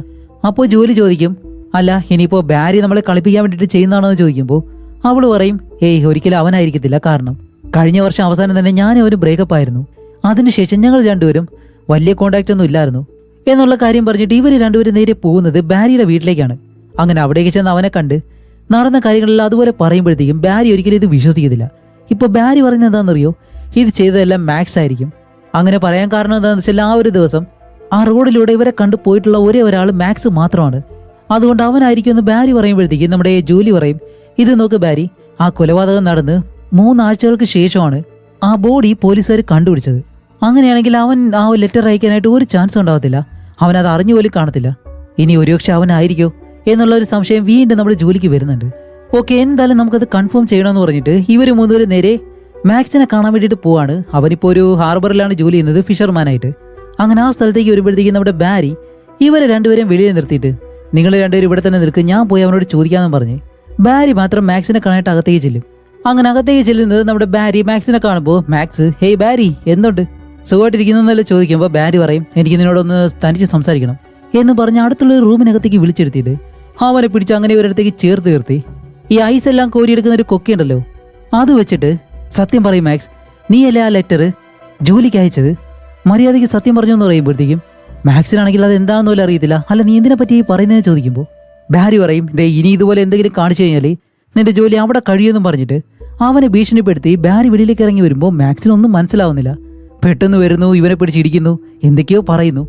അപ്പോൾ ജോലി ചോദിക്കും അല്ല ഇനിയിപ്പോൾ ബാരി നമ്മളെ കളിപ്പിക്കാൻ വേണ്ടിയിട്ട് ചെയ്യുന്നതാണോ എന്ന് ചോദിക്കുമ്പോൾ അവൾ പറയും ഏയ് ഒരിക്കലും അവനായിരിക്കത്തില്ല, കാരണം കഴിഞ്ഞ വർഷം അവസാനം തന്നെ ഞാനും അവരും ബ്രേക്കപ്പ് ആയിരുന്നു, അതിനുശേഷം ഞങ്ങൾ രണ്ടുപേരും വലിയ കോണ്ടാക്റ്റ് ഒന്നും ഇല്ലായിരുന്നു എന്നുള്ള കാര്യം പറഞ്ഞിട്ട് ഇവർ രണ്ടുപേരും നേരെ പോകുന്നത് ബാരിയുടെ വീട്ടിലേക്കാണ്. അങ്ങനെ അവിടേക്ക് ചെന്ന് അവനെ കണ്ട് നടന്ന കാര്യങ്ങളെല്ലാം അതുപോലെ പറയുമ്പോഴത്തേക്കും ബാരി ഒരിക്കലും ഇത് വിശ്വസിക്കത്തില്ല. ഇപ്പൊ ബാരി പറയുന്നത് എന്താണെന്നറിയോ, ഇത് ചെയ്തതെല്ലാം മാക്സ് ആയിരിക്കും. അങ്ങനെ പറയാൻ കാരണം എന്താണെന്ന് വെച്ചാൽ ആ ഒരു ദിവസം ആ റോഡിലൂടെ ഇവരെ കണ്ടു പോയിട്ടുള്ള ഒരേ ഒരാൾ മാക്സ് മാത്രമാണ്, അതുകൊണ്ട് അവനായിരിക്കും എന്ന് ബാരി പറയുമ്പോഴത്തേക്കും നമ്മുടെ ജോലി പറയും ഇത് നോക്ക് ബാരി, ആ കൊലപാതകം നടന്ന് 3 ആഴ്ചകൾക്ക് ശേഷമാണ് ആ ബോഡി പോലീസുകാർ കണ്ടുപിടിച്ചത്. അങ്ങനെയാണെങ്കിൽ അവൻ ആ ലെറ്റർ അയക്കാനായിട്ട് ഒരു ചാൻസ് ഉണ്ടാവത്തില്ല, അവൻ അത് അറിഞ്ഞു പോലും കാണത്തില്ല. ഇനി ഒരുപക്ഷെ അവനായിരിക്കോ എന്നുള്ള ഒരു സംശയം വീണ്ടും നമ്മുടെ ജോലിക്ക് വരുന്നുണ്ട്. ഓക്കെ, എന്തായാലും നമുക്കത് കൺഫേം ചെയ്യണമെന്ന് പറഞ്ഞിട്ട് ഇവർ 3 പേരും നേരെ മാക്സിനെ കാണാൻ വേണ്ടിയിട്ട് പോവാണ്. അവനിപ്പോൾ ഒരു ഹാർബറിലാണ് ജോലി ചെയ്യുന്നത്, ഫിഷർമാനായിട്ട്. അങ്ങനെ ആ സ്ഥലത്തേക്ക് വരുമ്പോഴത്തേക്കും നമ്മുടെ ബാരി ഇവരെ രണ്ടുപേരും വെളിയിൽ നിർത്തിയിട്ട് നിങ്ങൾ രണ്ടുപേരും ഇവിടെ തന്നെ നിൽക്കുക, ഞാൻ പോയി അവനോട് ചോദിക്കാമെന്ന് പറഞ്ഞ് ബാരി മാത്രം മാക്സിനെ കാണാനായിട്ട് അകത്തേക്ക് ചെല്ലും. അങ്ങനെ അകത്തേക്ക് ചെല്ലുന്നത് നമ്മുടെ ബാരി മാക്സിനെ കാണുമ്പോൾ മാക്സ് ഹേയ് ബാരി എന്തുണ്ട് സുഖമായിട്ടിരിക്കുന്നതെന്നല്ലേ ചോദിക്കുമ്പോൾ ബാരി പറയും എനിക്ക് നിന്നോടൊന്ന് തനിച്ച് സംസാരിക്കണം എന്ന് പറഞ്ഞ് അടുത്തുള്ള റൂമിനകത്തേക്ക് വിളിച്ചെടുത്തിട്ട് അവനെ പിടിച്ച് അങ്ങനെ ഒരിടത്തേക്ക് ചേർത്ത് നിർത്തി ഈ ഐസ് എല്ലാം കോരിയെടുക്കുന്ന ഒരു കൊക്കിയുണ്ടല്ലോ അത് വെച്ചിട്ട് സത്യം പറയും മാക്സ്, നീയല്ലേ ആ ലെറ്റർ ജോലിക്ക് അയച്ചത്, മര്യാദയ്ക്ക് സത്യം പറഞ്ഞു എന്ന് പറയുമ്പോഴത്തേക്കും മാക്സിനാണെങ്കിൽ അത് എന്താണെന്ന് പോലും അറിയത്തില്ല. അല്ല നീ എന്തിനെ പറ്റി പറയുന്നതെന്ന് ചോദിക്കുമ്പോൾ ബാരി പറയും ദേ ഇനി ഇതുപോലെ എന്തെങ്കിലും കാണിച്ചു കഴിഞ്ഞാൽ നിന്റെ ജോലി അവിടെ കഴിയുമെന്നും പറഞ്ഞിട്ട് അവനെ ഭീഷണിപ്പെടുത്തി ബാരി വെളിയിലേക്ക് ഇറങ്ങി വരുമ്പോൾ മാക്സിനൊന്നും മനസ്സിലാവുന്നില്ല. പെട്ടെന്ന് വരുന്നു, ഇവനെ പിടിച്ചിടിക്കുന്നു, എന്തൊക്കെയോ പറയുന്നു.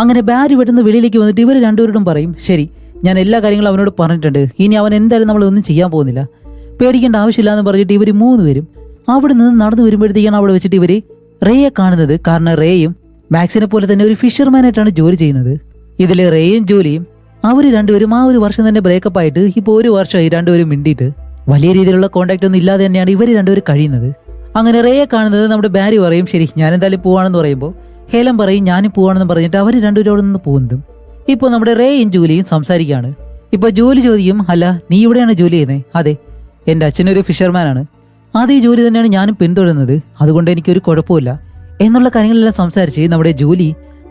അങ്ങനെ ബാരി പെട്ടെന്ന് വെളിയിലേക്ക് വന്നിട്ട് ഇവർ രണ്ടുപേരോടും പറയും ശരി ഞാൻ എല്ലാ കാര്യങ്ങളും അവനോട് പറഞ്ഞിട്ടുണ്ട്, ഇനി അവൻ എന്തായാലും നമ്മളൊന്നും ചെയ്യാൻ പോകുന്നില്ല, പേടിക്കേണ്ട ആവശ്യമില്ല എന്ന് പറഞ്ഞിട്ട് ഇവർ 3 പേരും അവിടെ നിന്ന് നടന്നു വരുമ്പോഴത്തേക്കാണ് അവിടെ വെച്ചിട്ട് ഇവര് റേയെ കാണുന്നത്. കാരണം റേയും മാക്സിനെ പോലെ തന്നെ ഒരു ഫിഷർമാനായിട്ടാണ് ജോലി ചെയ്യുന്നത്. ഇതിൽ റേയും ജോലിയും അവർ രണ്ടുപേരും ആ ഒരു വർഷം തന്നെ ബ്രേക്കപ്പ് ആയിട്ട് ഇപ്പോൾ 1 വർഷമായി രണ്ടുപേരും മിണ്ടിയിട്ട് വലിയ രീതിയിലുള്ള കോണ്ടാക്ട് ഒന്നും ഇല്ലാതെ തന്നെയാണ് ഇവർ രണ്ടുപേരും കഴിയുന്നത്. അങ്ങനെ റേയെ കാണുന്നത് നമ്മുടെ ബാരി പറയും ശരി ഞാൻ എന്തായാലും പോവാണെന്ന് പറയുമ്പോൾ ഹേലൻ പറയും ഞാനും പോവാണെന്ന് പറഞ്ഞിട്ട് അവർ രണ്ടുപേരോട് നിന്ന് പോകുന്നതും ഇപ്പോൾ നമ്മുടെ റേയും ജോലിയും സംസാരിക്കുകയാണ്. ഇപ്പൊ ജോലി ചോദിക്കും അല്ല നീ ഇവിടെയാണ് ജോലി ചെയ്യുന്നത്? അതെ, എൻ്റെ അച്ഛനൊരു ഫിഷർമാനാണ്, അതേ ജോലി തന്നെയാണ് ഞാനും പിന്തുടരുന്നത്, അതുകൊണ്ട് എനിക്കൊരു കുഴപ്പമില്ല എന്നുള്ള കാര്യങ്ങളെല്ലാം സംസാരിച്ച് നമ്മുടെ ജോലി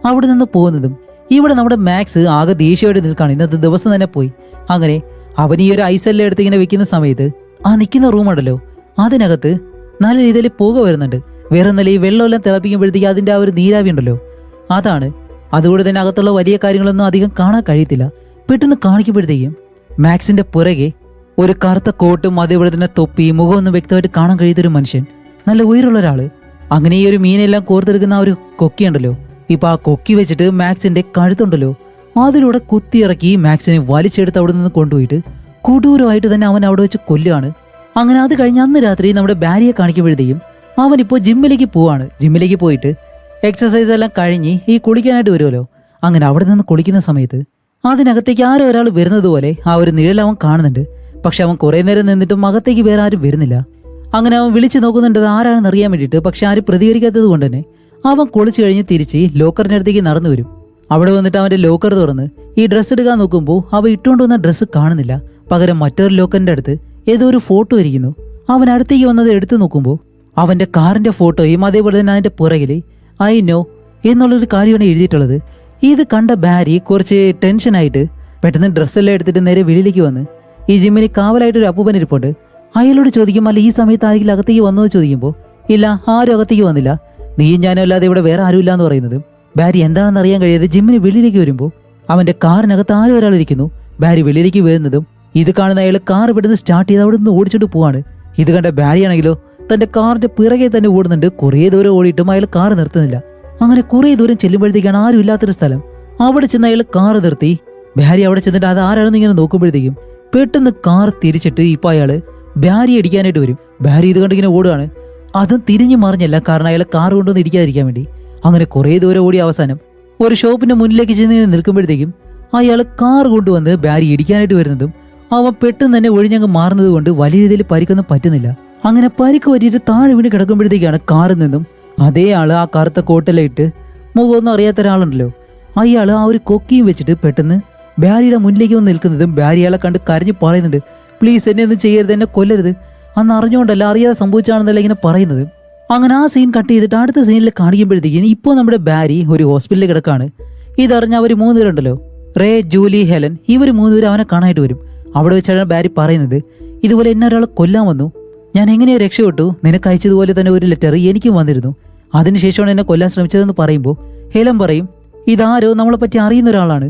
അവിടെ നിന്ന് പോകുന്നതും ഇവിടെ നമ്മുടെ മാക്സ് ആകെ ദേഷ്യമായിട്ട് നിൽക്കുകയാണ്. ഇന്നത്തെ ദിവസം തന്നെ പോയി. അങ്ങനെ അവൻ ഈ ഒരു ഐസെല്ലാം എടുത്ത് ഇങ്ങനെ വെക്കുന്ന സമയത്ത് ആ നിൽക്കുന്ന റൂമുണ്ടല്ലോ അതിനകത്ത് നല്ല രീതിയിൽ പുക വരുന്നുണ്ട്. വേറെ ഒന്നല്ല ഈ വെള്ളമെല്ലാം തിളപ്പിക്കുമ്പോഴത്തേക്ക് അതിൻ്റെ ആ ഒരു നീരാവി ഉണ്ടല്ലോ അതാണ്. അതുകൊണ്ട് തന്നെ അകത്തുള്ള വലിയ കാര്യങ്ങളൊന്നും അധികം കാണാൻ കഴിയത്തില്ല. പെട്ടെന്ന് കാണിക്കുമ്പോഴത്തേക്കും മാക്സിന്റെ പുറകെ ഒരു കറുത്ത കോട്ടും അതേപോലെ തന്നെ തൊപ്പി മുഖമൊന്നും വ്യക്തമായിട്ട് കാണാൻ കഴിയാത്തൊരു മനുഷ്യൻ, നല്ല ഉയരമുള്ള ഒരാള്. അങ്ങനെ ഈ ഒരു മീനെല്ലാം കോർത്തെടുക്കുന്ന ആ ഒരു കൊക്കിയുണ്ടല്ലോ ഇപ്പൊ ആ കൊക്കി വെച്ചിട്ട് മാക്സിന്റെ കഴുത്തുണ്ടല്ലോ അതിലൂടെ കുത്തിയിറക്കി മാക്സിനെ വലിച്ചെടുത്ത് അവിടെ നിന്ന് കൊണ്ടുപോയിട്ട് കൊടൂരമായിട്ട് തന്നെ അവൻ അവിടെ വെച്ച് കൊല്ലുകയാണ്. അങ്ങനെ അത് കഴിഞ്ഞ് അന്ന് രാത്രി നമ്മുടെ ബാരിയെ കാണിക്കുമ്പോഴത്തേക്കും അവനിപ്പോൾ ജിമ്മിലേക്ക് പോവാണ്. ജിമ്മിലേക്ക് പോയിട്ട് എക്സസൈസ് എല്ലാം കഴിഞ്ഞ് ഈ കുളിക്കാനായിട്ട് വരുമല്ലോ. അങ്ങനെ അവിടെ നിന്ന് കുളിക്കുന്ന സമയത്ത് അതിനകത്തേക്ക് ആരോ ഒരാൾ വരുന്നത് പോലെ ആ ഒരു നിഴൽ അവൻ കാണുന്നുണ്ട്. പക്ഷെ അവൻ കുറെ നേരം നിന്നിട്ടും അകത്തേക്ക് വേറെ ആരും വരുന്നില്ല. അങ്ങനെ അവൻ വിളിച്ചു നോക്കുന്നുണ്ട് ആരാണെന്ന് അറിയാൻ വേണ്ടിയിട്ട്. പക്ഷെ ആരും പ്രതികരിക്കാത്തത് കൊണ്ട് തന്നെ അവൻ കുളിച്ചു കഴിഞ്ഞ് തിരിച്ച് ലോക്കറിന്റെ അടുത്തേക്ക് നടന്നു വരും. അവിടെ വന്നിട്ട് അവന്റെ ലോക്കർ തുറന്ന് ഈ ഡ്രസ്സ് എടുക്കാൻ നോക്കുമ്പോൾ അവ ഇട്ടുകൊണ്ട് വന്ന ഡ്രസ്സ് കാണുന്നില്ല. പകരം മറ്റൊരു ലോക്കറിന്റെ അടുത്ത് ഏതോ ഒരു ഫോട്ടോ ഇരിക്കുന്നു. അവൻ അടുത്തേക്ക് വന്നത് എടുത്തു നോക്കുമ്പോൾ അവന്റെ കാറിന്റെ ഫോട്ടോയും അതേപോലെ തന്നെ അതിന്റെ പുറകിൽ ഐ നോ എന്നുള്ളൊരു കാര്യമാണ് എഴുതിയിട്ടുള്ളത്. ഇത് കണ്ട ബാരി കുറച്ച് ടെൻഷനായിട്ട് പെട്ടെന്ന് ഡ്രസ്സെല്ലാം എടുത്തിട്ട് നേരെ വെളിയിലേക്ക് വന്ന് ഈ ജിമ്മിന് കാവലായിട്ടൊരു അപ്പൂപ്പൻ ഇരിപ്പുണ്ട്. അയാളോട് ചോദിക്കും അല്ല ഈ സമയത്ത് ആരെങ്കിലും അകത്തേക്ക് വന്നോ ചോദിക്കുമ്പോൾ ഇല്ല ആരും അകത്തേക്ക് വന്നില്ല, നീയും ഞാനും അല്ലാതെ ഇവിടെ വേറെ ആരുമില്ല എന്ന് പറയുന്നത്. ബാരി എന്താണെന്ന് അറിയാൻ കഴിയാതെ ജിമ്മിന് വെളിയിലേക്ക് വരുമ്പോൾ അവന്റെ കാറിനകത്ത് ആരും ഒരാൾ ഇരിക്കുന്നു. ബാരി വെളിയിലേക്ക് വരുന്നതും ഇത് കാണുന്ന അയാൾ കാർ പെട്ടെന്ന് സ്റ്റാർട്ട് ചെയ്ത് അവിടെ നിന്ന് ഓടിച്ചിട്ട് പോവാണ്. ഇത് കണ്ട ബാരി ആണെങ്കിലോ തന്റെ കാറിന്റെ പിറകെ തന്നെ ഓടുന്നുണ്ട്. കുറേ ദൂരം ഓടിയിട്ടും അയാൾ കാർ നിർത്തുന്നില്ല. അങ്ങനെ കുറേ ദൂരം ചെല്ലുമ്പോഴത്തേക്കാണ് ആരും ഇല്ലാത്തൊരു സ്ഥലം. അവിടെ ചെന്ന് അയാൾ കാർ നിർത്തി. ബാരി അവിടെ ചെന്നിട്ട് അത് ആരാണെന്ന് ഇങ്ങനെ നോക്കുമ്പോഴത്തേക്കും പെട്ടെന്ന് കാർ തിരിച്ചിട്ട് ഇപ്പൊ അയാള് ബാരി അടിക്കാനായിട്ട് വരും. ബാരി ഇത് കണ്ടിങ്ങനെ ഓടുകയാണ്. അതും തിരിഞ്ഞു മറിഞ്ഞല്ല, കാരണം അയാളെ കാർ കൊണ്ടുവന്ന് ഇരിക്കാതിരിക്കാൻ വേണ്ടി. അങ്ങനെ കുറേ ദൂരം ഓടി അവസാനം ഒരു ഷോപ്പിന്റെ മുന്നിലേക്ക് ചെന്ന് നിൽക്കുമ്പോഴത്തേക്കും അയാൾ കാർ കൊണ്ടുവന്ന് ബാരി ഇടിക്കാനായിട്ട് വരുന്നതും അവൻ പെട്ടെന്ന് തന്നെ ഒഴിഞ്ഞങ്ങ് മാറുന്നത് കൊണ്ട് വലിയ രീതിയിൽ പരിക്കൊന്നും പറ്റുന്നില്ല. അങ്ങനെ പരിക്ക് പറ്റിയിട്ട് താഴെ വീണ് കിടക്കുമ്പോഴത്തേക്കാണ് കാറിൽ നിന്നും അതേ ആള് ആ കറുത്ത കോട്ടെല്ലാം ഇട്ട് മുഖമൊന്നും അറിയാത്ത ഒരാളുണ്ടല്ലോ അയാൾ ആ ഒരു കൊക്കിയും വെച്ചിട്ട് പെട്ടെന്ന് ബാരിയുടെ മുന്നിലേക്ക് വന്ന് നിൽക്കുന്നതും ബാരി അയാളെ കണ്ട് കരഞ്ഞു പറയുന്നുണ്ട്, പ്ലീസ് എന്നെ ഒന്നും ചെയ്യരുത്, എന്നെ കൊല്ലരുത്, അന്ന് അറിഞ്ഞുകൊണ്ടല്ല അറിയാതെ സംഭവിച്ചാണെന്നല്ല ഇങ്ങനെ പറയുന്നത്. അങ്ങനെ ആ സീൻ കട്ട് ചെയ്തിട്ട് അടുത്ത സീനിൽ കാണിക്കുമ്പോഴത്തേക്കും ഇപ്പോൾ നമ്മുടെ ബാരി ഒരു ഹോസ്പിറ്റലിൽ കിടക്കാണ്. ഇതറിഞ്ഞ അവർ 3 പേരുണ്ടല്ലോ, റേ, ജൂലി, ഹെലൻ, ഇവർ 3 പേരും അവനെ കാണാനായിട്ട് വരും. അവിടെ വെച്ചാണ് ബാരി പറയുന്നത്, ഇതുപോലെ എന്നെ ഒരാൾ കൊല്ലാൻ വന്നു, ഞാൻ എങ്ങനെയോ രക്ഷപ്പെട്ടു, നിനക്ക് അയച്ചതുപോലെ തന്നെ ഒരു ലെറ്റർ എനിക്കും വന്നിരുന്നു, അതിനുശേഷമാണ് എന്നെ കൊല്ലാൻ ശ്രമിച്ചതെന്ന് പറയുമ്പോൾ ഹെലൻ പറയും, ഇതാരോ നമ്മളെ പറ്റി അറിയുന്ന ഒരാളാണ്,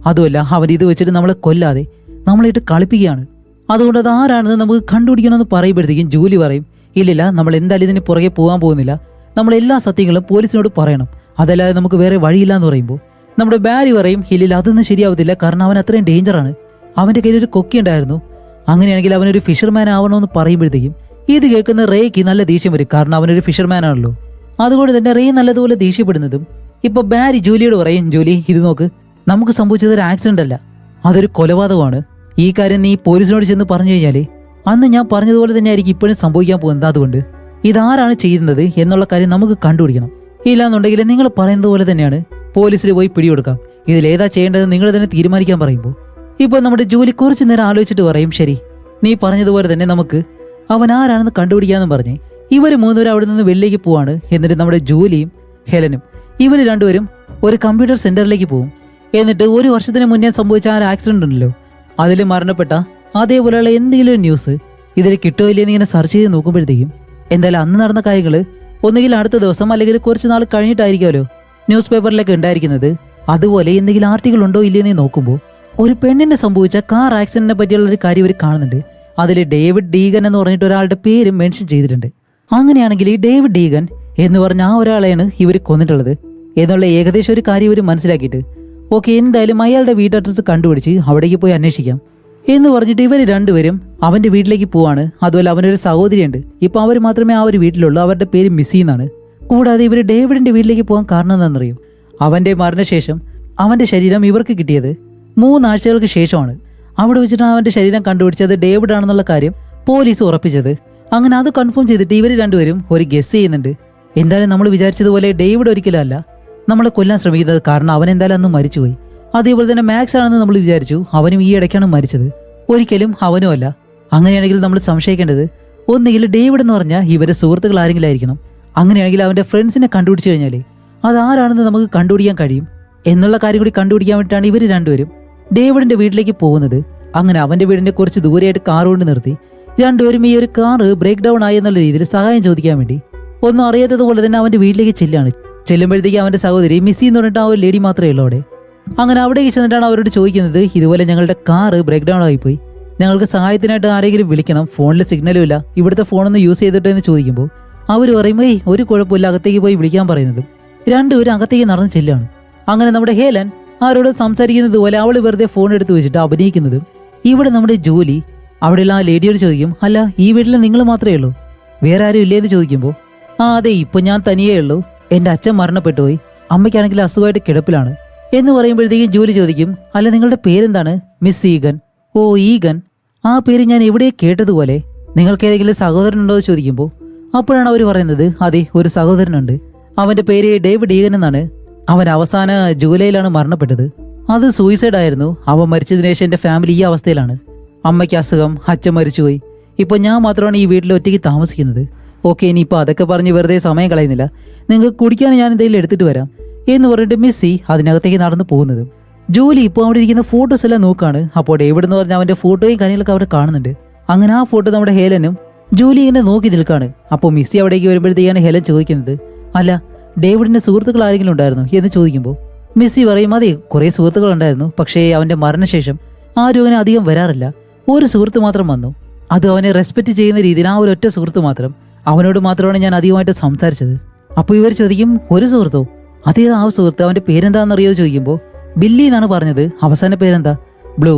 അതുമല്ല അവൻ ഇത് വെച്ചിട്ട് നമ്മളെ കൊല്ലാതെ നമ്മളായിട്ട് കളിപ്പിക്കുകയാണ്, അതുകൊണ്ട് അത് ആരാണെന്ന് നമുക്ക് കണ്ടുപിടിക്കണമെന്ന് പറയുമ്പോഴത്തേക്കും ജൂലി പറയും, ഇല്ലില്ല, നമ്മൾ എന്തായാലും ഇതിന് പുറകെ പോകാൻ പോകുന്നില്ല, നമ്മളെല്ലാ സത്യങ്ങളും പോലീസിനോട് പറയണം, അതല്ലാതെ നമുക്ക് വേറെ വഴിയില്ല എന്ന് പറയുമ്പോൾ നമ്മുടെ ബാരി പറയും, ഇല്ലില്ല, അതൊന്നും ശരിയാവത്തില്ല, കാരണം അവൻ അത്രയും ഡേഞ്ചറാണ്, അവൻ്റെ കയ്യിൽ ഒരു കൊക്കി ഉണ്ടായിരുന്നു, അങ്ങനെയാണെങ്കിൽ അവനൊരു ഫിഷർമാൻ ആവണമെന്ന് പറയുമ്പോഴത്തേക്കും ഇത് കേൾക്കുന്ന റേക്ക് നല്ല ദേഷ്യം വരും, കാരണം അവനൊരു ഫിഷർമാൻ ആണല്ലോ. അതുകൊണ്ട് തന്നെ റേ നല്ലതുപോലെ ദേഷ്യപ്പെടുന്നതും ഇപ്പൊ ബാരി ജൂലിയോട് പറയും, ജൂലി ഇത് നോക്ക്, നമുക്ക് സംഭവിച്ചത് ഒരു ആക്സിഡന്റ് അല്ല, അതൊരു കൊലപാതകമാണ്, ഈ കാര്യം നീ പോലീസിനോട് ചെന്ന് പറഞ്ഞു കഴിഞ്ഞാലേ അന്ന് ഞാൻ പറഞ്ഞതുപോലെ തന്നെ ആയിരിക്കും ഇപ്പോഴും സംഭവിക്കാൻ പോകുന്നത്, അതുകൊണ്ട് ഇതാരാണ് ചെയ്യുന്നത് എന്നുള്ള കാര്യം നമുക്ക് കണ്ടുപിടിക്കണം, ഇല്ലാന്നുണ്ടെങ്കിൽ നിങ്ങൾ പറയുന്നത് പോലെ തന്നെയാണ് പോലീസിൽ പോയി പിടികൊടുക്കാം, ഇതിലേതാ ചെയ്യേണ്ടത് നിങ്ങൾ തന്നെ തീരുമാനിക്കാൻ പറയുമ്പോൾ ഇപ്പൊ നമ്മുടെ ജൂലി കുറച്ചു നേരം ആലോചിച്ചിട്ട് പറയും, ശരി, നീ പറഞ്ഞതുപോലെ തന്നെ നമുക്ക് അവൻ ആരാണെന്ന് കണ്ടുപിടിക്കാമെന്ന് പറഞ്ഞ് ഇവർ 3 പേരും അവിടെ നിന്ന് വെളിയിലേക്ക് പോവാണ്. എന്നിട്ട് നമ്മുടെ ജൂലിയും ഹെലനും ഇവർ 2 പേരും ഒരു കമ്പ്യൂട്ടർ സെന്ററിലേക്ക് പോകും. എന്നിട്ട് 1 വർഷത്തിന് മുന്നേ സംഭവിച്ച ആ ഒരു ആക്സിഡന്റ് ഉണ്ടല്ലോ, അതിൽ മരണപ്പെട്ട അതേപോലെയുള്ള എന്തെങ്കിലും ഒരു ന്യൂസ് ഇതിൽ കിട്ടുമോ ഇല്ലെന്ന് ഇങ്ങനെ സെർച്ച് ചെയ്ത് നോക്കുമ്പോഴത്തേക്കും എന്തായാലും അന്ന് നടന്ന കാര്യങ്ങൾ ഒന്നുകിൽ അടുത്ത ദിവസം അല്ലെങ്കിൽ കുറച്ച് നാൾ കഴിഞ്ഞിട്ടായിരിക്കുമല്ലോ ന്യൂസ് പേപ്പറിലൊക്കെ ഉണ്ടായിരിക്കുന്നത്, അതുപോലെ എന്തെങ്കിലും ആർട്ടിക്കിൾ ഉണ്ടോ ഇല്ലെന്ന് നോക്കുമ്പോൾ ഒരു പെണ്ണിന് സംഭവിച്ച കാർ ആക്സിഡന്റിനെ പറ്റിയുള്ള ഒരു കാര്യം ഇവർ കാണുന്നുണ്ട്. അതിൽ ഡേവിഡ് ഡീഗൻ എന്ന് പറഞ്ഞിട്ട് ഒരാളുടെ പേരും മെൻഷൻ ചെയ്തിട്ടുണ്ട്. അങ്ങനെയാണെങ്കിൽ ഈ ഡേവിഡ് ഡീഗൻ എന്ന് പറഞ്ഞ ആ ഒരാളെയാണ് ഇവർ കൊന്നിട്ടുള്ളത് എന്നുള്ള ഏകദേശം ഒരു കാര്യം ഇവർ മനസ്സിലാക്കിയിട്ട് ഓക്കെ, എന്തായാലും അയാളുടെ വീട്ട് അഡ്രസ്സ് കണ്ടുപിടിച്ച് അവിടേക്ക് പോയി അന്വേഷിക്കാം എന്ന് പറഞ്ഞിട്ട് ഇവർ 2 പേരും അവന്റെ വീട്ടിലേക്ക് പോവാണ്. അതുപോലെ അവനൊരു സഹോദരിയുണ്ട്, ഇപ്പൊ അവർ മാത്രമേ ആ ഒരു വീട്ടിലുള്ളൂ, അവരുടെ പേര് മിസ്സി എന്നാണ്. കൂടാതെ ഇവർ ഡേവിഡിന്റെ വീട്ടിലേക്ക് പോകാൻ കാരണം എന്താണെന്നറിയും, അവന്റെ മരണശേഷം അവന്റെ ശരീരം ഇവർക്ക് കിട്ടിയത് 3 ആഴ്ചകൾക്ക് ശേഷമാണ്. അവിടെ വെച്ചിട്ടാണ് അവന്റെ ശരീരം കണ്ടുപിടിച്ചത് ഡേവിഡ് ആണെന്നുള്ള കാര്യം പോലീസ് ഉറപ്പിച്ചത്. അങ്ങനെ അത് കൺഫേം ചെയ്തിട്ട് ഇവർ 2 പേരും ഒരു ഗസ് ചെയ്യുന്നുണ്ട്, എന്തായാലും നമ്മൾ വിചാരിച്ചതുപോലെ ഡേവിഡ് ഒരിക്കലും അല്ല നമ്മളെ കൊല്ലാൻ ശ്രമിക്കുന്നത്, കാരണം അവൻ എന്തായാലും അന്ന് മരിച്ചുപോയി. അതേപോലെ തന്നെ മാക്സ് ആണെന്ന് നമ്മൾ വിചാരിച്ചു, അവനും ഈ ഇടയ്ക്കാണ് മരിച്ചത്, ഒരിക്കലും അവനും അല്ല. അങ്ങനെയാണെങ്കിൽ നമ്മൾ സംശയിക്കേണ്ടത് ഒന്നുകിൽ ഡേവിഡ് എന്ന് പറഞ്ഞാൽ ഇവരെ സുഹൃത്തുക്കൾ ആരെങ്കിലും ആയിരിക്കണം, അങ്ങനെയാണെങ്കിൽ അവന്റെ ഫ്രണ്ട്സിനെ കണ്ടുപിടിച്ചു കഴിഞ്ഞാലേ അതാരാണെന്ന് നമുക്ക് കണ്ടുപിടിക്കാൻ കഴിയും എന്നുള്ള കാര്യം കൂടി കണ്ടുപിടിക്കാൻ വേണ്ടിയിട്ടാണ് ഇവർ 2 പേരും ഡേവിഡിന്റെ വീട്ടിലേക്ക് പോകുന്നത്. അങ്ങനെ അവന്റെ വീടിന്റെ കുറച്ച് ദൂരെയായിട്ട് കാർ കൊണ്ട് നിർത്തി 2 പേരും ഈ ഒരു കാറ് ബ്രേക്ക് ഡൗൺ ആയി എന്നുള്ള രീതിയിൽ സഹായം ചോദിക്കാൻ വേണ്ടി ഒന്നും അറിയാത്തതുപോലെ തന്നെ അവന്റെ വീട്ടിലേക്ക് ചെല്ലുമ്പോഴത്തേക്ക് അവന്റെ സഹോദരി മിസ്സി എന്ന് പറഞ്ഞിട്ട് ആ ഒരു ലേഡി മാത്രമേ ഉള്ളൂ അവിടെ. അങ്ങനെ അവിടേക്ക് ചെന്നിട്ടാണ് അവരോട് ചോദിക്കുന്നത്, ഇതുപോലെ ഞങ്ങളുടെ കാറ് ബ്രേക്ക് ഡൗൺ ആയിപ്പോയി, ഞങ്ങൾക്ക് സഹായത്തിനായിട്ട് ആരെങ്കിലും വിളിക്കണം, ഫോണിൽ സിഗ്നലും ഇല്ല, ഇവിടുത്തെ ഫോണൊന്ന് യൂസ് ചെയ്തിട്ട് എന്ന് ചോദിക്കുമ്പോൾ അവർ പറയും, ഒരു കുഴപ്പമില്ല, അകത്തേക്ക് പോയി വിളിക്കാൻ പറയുന്നതും 2 പേരും അകത്തേക്ക് നടന്ന് ചെല്ലാണ്. അങ്ങനെ നമ്മുടെ ഹേലൻ ആരോട് സംസാരിക്കുന്നത് പോലെ അവൾ വെറുതെ ഫോൺ എടുത്ത് വെച്ചിട്ട് അഭിനയിക്കുന്നതും ഇവിടെ നമ്മുടെ ജോലി അവിടെയുള്ള ആ ലേഡിയോട് ചോദിക്കും, അല്ല ഈ വീട്ടിൽ നിങ്ങൾ മാത്രമേ ഉള്ളൂ, വേറെ ആരും ഇല്ലേന്ന് ചോദിക്കുമ്പോൾ അതെ, ഇപ്പൊ ഞാൻ തനിയേ ഉള്ളൂ, എന്റെ അച്ഛൻ മരണപ്പെട്ടു പോയി, അമ്മയ്ക്കാണെങ്കിൽ അസുഖമായിട്ട് കിടപ്പിലാണ് എന്ന് പറയുമ്പോഴത്തേക്കും ജോലി ചോദിക്കും, അല്ല നിങ്ങളുടെ പേരെന്താണ്? Miss eigen. ഓ ഈഗൻ, ആ പേര് ഞാൻ എവിടെ കേട്ടതുപോലെ, നിങ്ങൾക്ക് ഏതെങ്കിലും സഹോദരനുണ്ടോ എന്ന് ചോദിക്കുമ്പോൾ അപ്പോഴാണ് അവർ പറയുന്നത്, അതെ ഒരു സഹോദരനുണ്ട്, അവന്റെ പേര് ഡേവിഡ് ഈഗൻ എന്നാണ്, അവൻ അവസാന ജൂലൈയിലാണ് മരണപ്പെട്ടത്, അത് സൂയിസൈഡ് ആയിരുന്നു, അവൻ മരിച്ചതിന് ശേഷം എന്റെ ഫാമിലി ഈ അവസ്ഥയിലാണ്, അമ്മയ്ക്ക് അസുഖം, അച്ഛൻ മരിച്ചുപോയി, ഇപ്പൊ ഞാൻ മാത്രമാണ് ഈ വീട്ടിൽ ഒറ്റയ്ക്ക് താമസിക്കുന്നത്. ഓക്കെ, ഇനിയിപ്പോൾ അതൊക്കെ പറഞ്ഞ് വെറുതെ സമയം കളയുന്നില്ല, നിങ്ങൾക്ക് കുടിക്കാൻ ഞാൻ എന്തെങ്കിലും എടുത്തിട്ട് വരാം എന്ന് പറഞ്ഞിട്ട് മിസ്സി അതിനകത്തേക്ക് നടന്നു പോകുന്നത്. ജോലി ഇപ്പോൾ അവിടെ ഇരിക്കുന്ന ഫോട്ടോസ് എല്ലാം നോക്കാണ്. അപ്പോൾ ഡേവിഡ് എന്ന് പറഞ്ഞാൽ അവന്റെ ഫോട്ടോയും കാര്യങ്ങളൊക്കെ അവിടെ കാണുന്നുണ്ട്. അങ്ങനെ ആ ഫോട്ടോ നമ്മുടെ ഹെലനും ജോലി ഇങ്ങനെ നോക്കി നിൽക്കാണ്. അപ്പോൾ മിസ്സി അവിടേക്ക് വരുമ്പോഴത്തേക്കാണ് ഹെലൻ ചോദിക്കുന്നത്, അല്ല ഡേവിഡിന്റെ സുഹൃത്തുക്കൾ ആരെങ്കിലും ഉണ്ടായിരുന്നു എന്ന് ചോദിക്കുമ്പോൾ മിസ്സി പറയും, അതെ കുറെ സുഹൃത്തുക്കൾ ഉണ്ടായിരുന്നു, പക്ഷേ അവന്റെ മരണശേഷം ആരും അവനെ അധികം വരാറില്ല, ഒരു സുഹൃത്ത് മാത്രം വന്നു, അത് അവനെ റെസ്പെക്ട് ചെയ്യുന്ന രീതിയിൽ ആ ഒരു ഒറ്റ സുഹൃത്ത് മാത്രം, അവനോട് മാത്രമാണ് ഞാൻ അധികമായിട്ട് സംസാരിച്ചത്. അപ്പോൾ ഇവർ ചോദിക്കും, ഒരു സുഹൃത്തോ? അതേത് ആ സുഹൃത്ത്, അവന്റെ പേരെന്താണെന്നറിയോ ചോദിക്കുമ്പോൾ ബില്ലി എന്നാണ് പറഞ്ഞത്, അവസാന പേരെന്താ? ബ്ലൂ.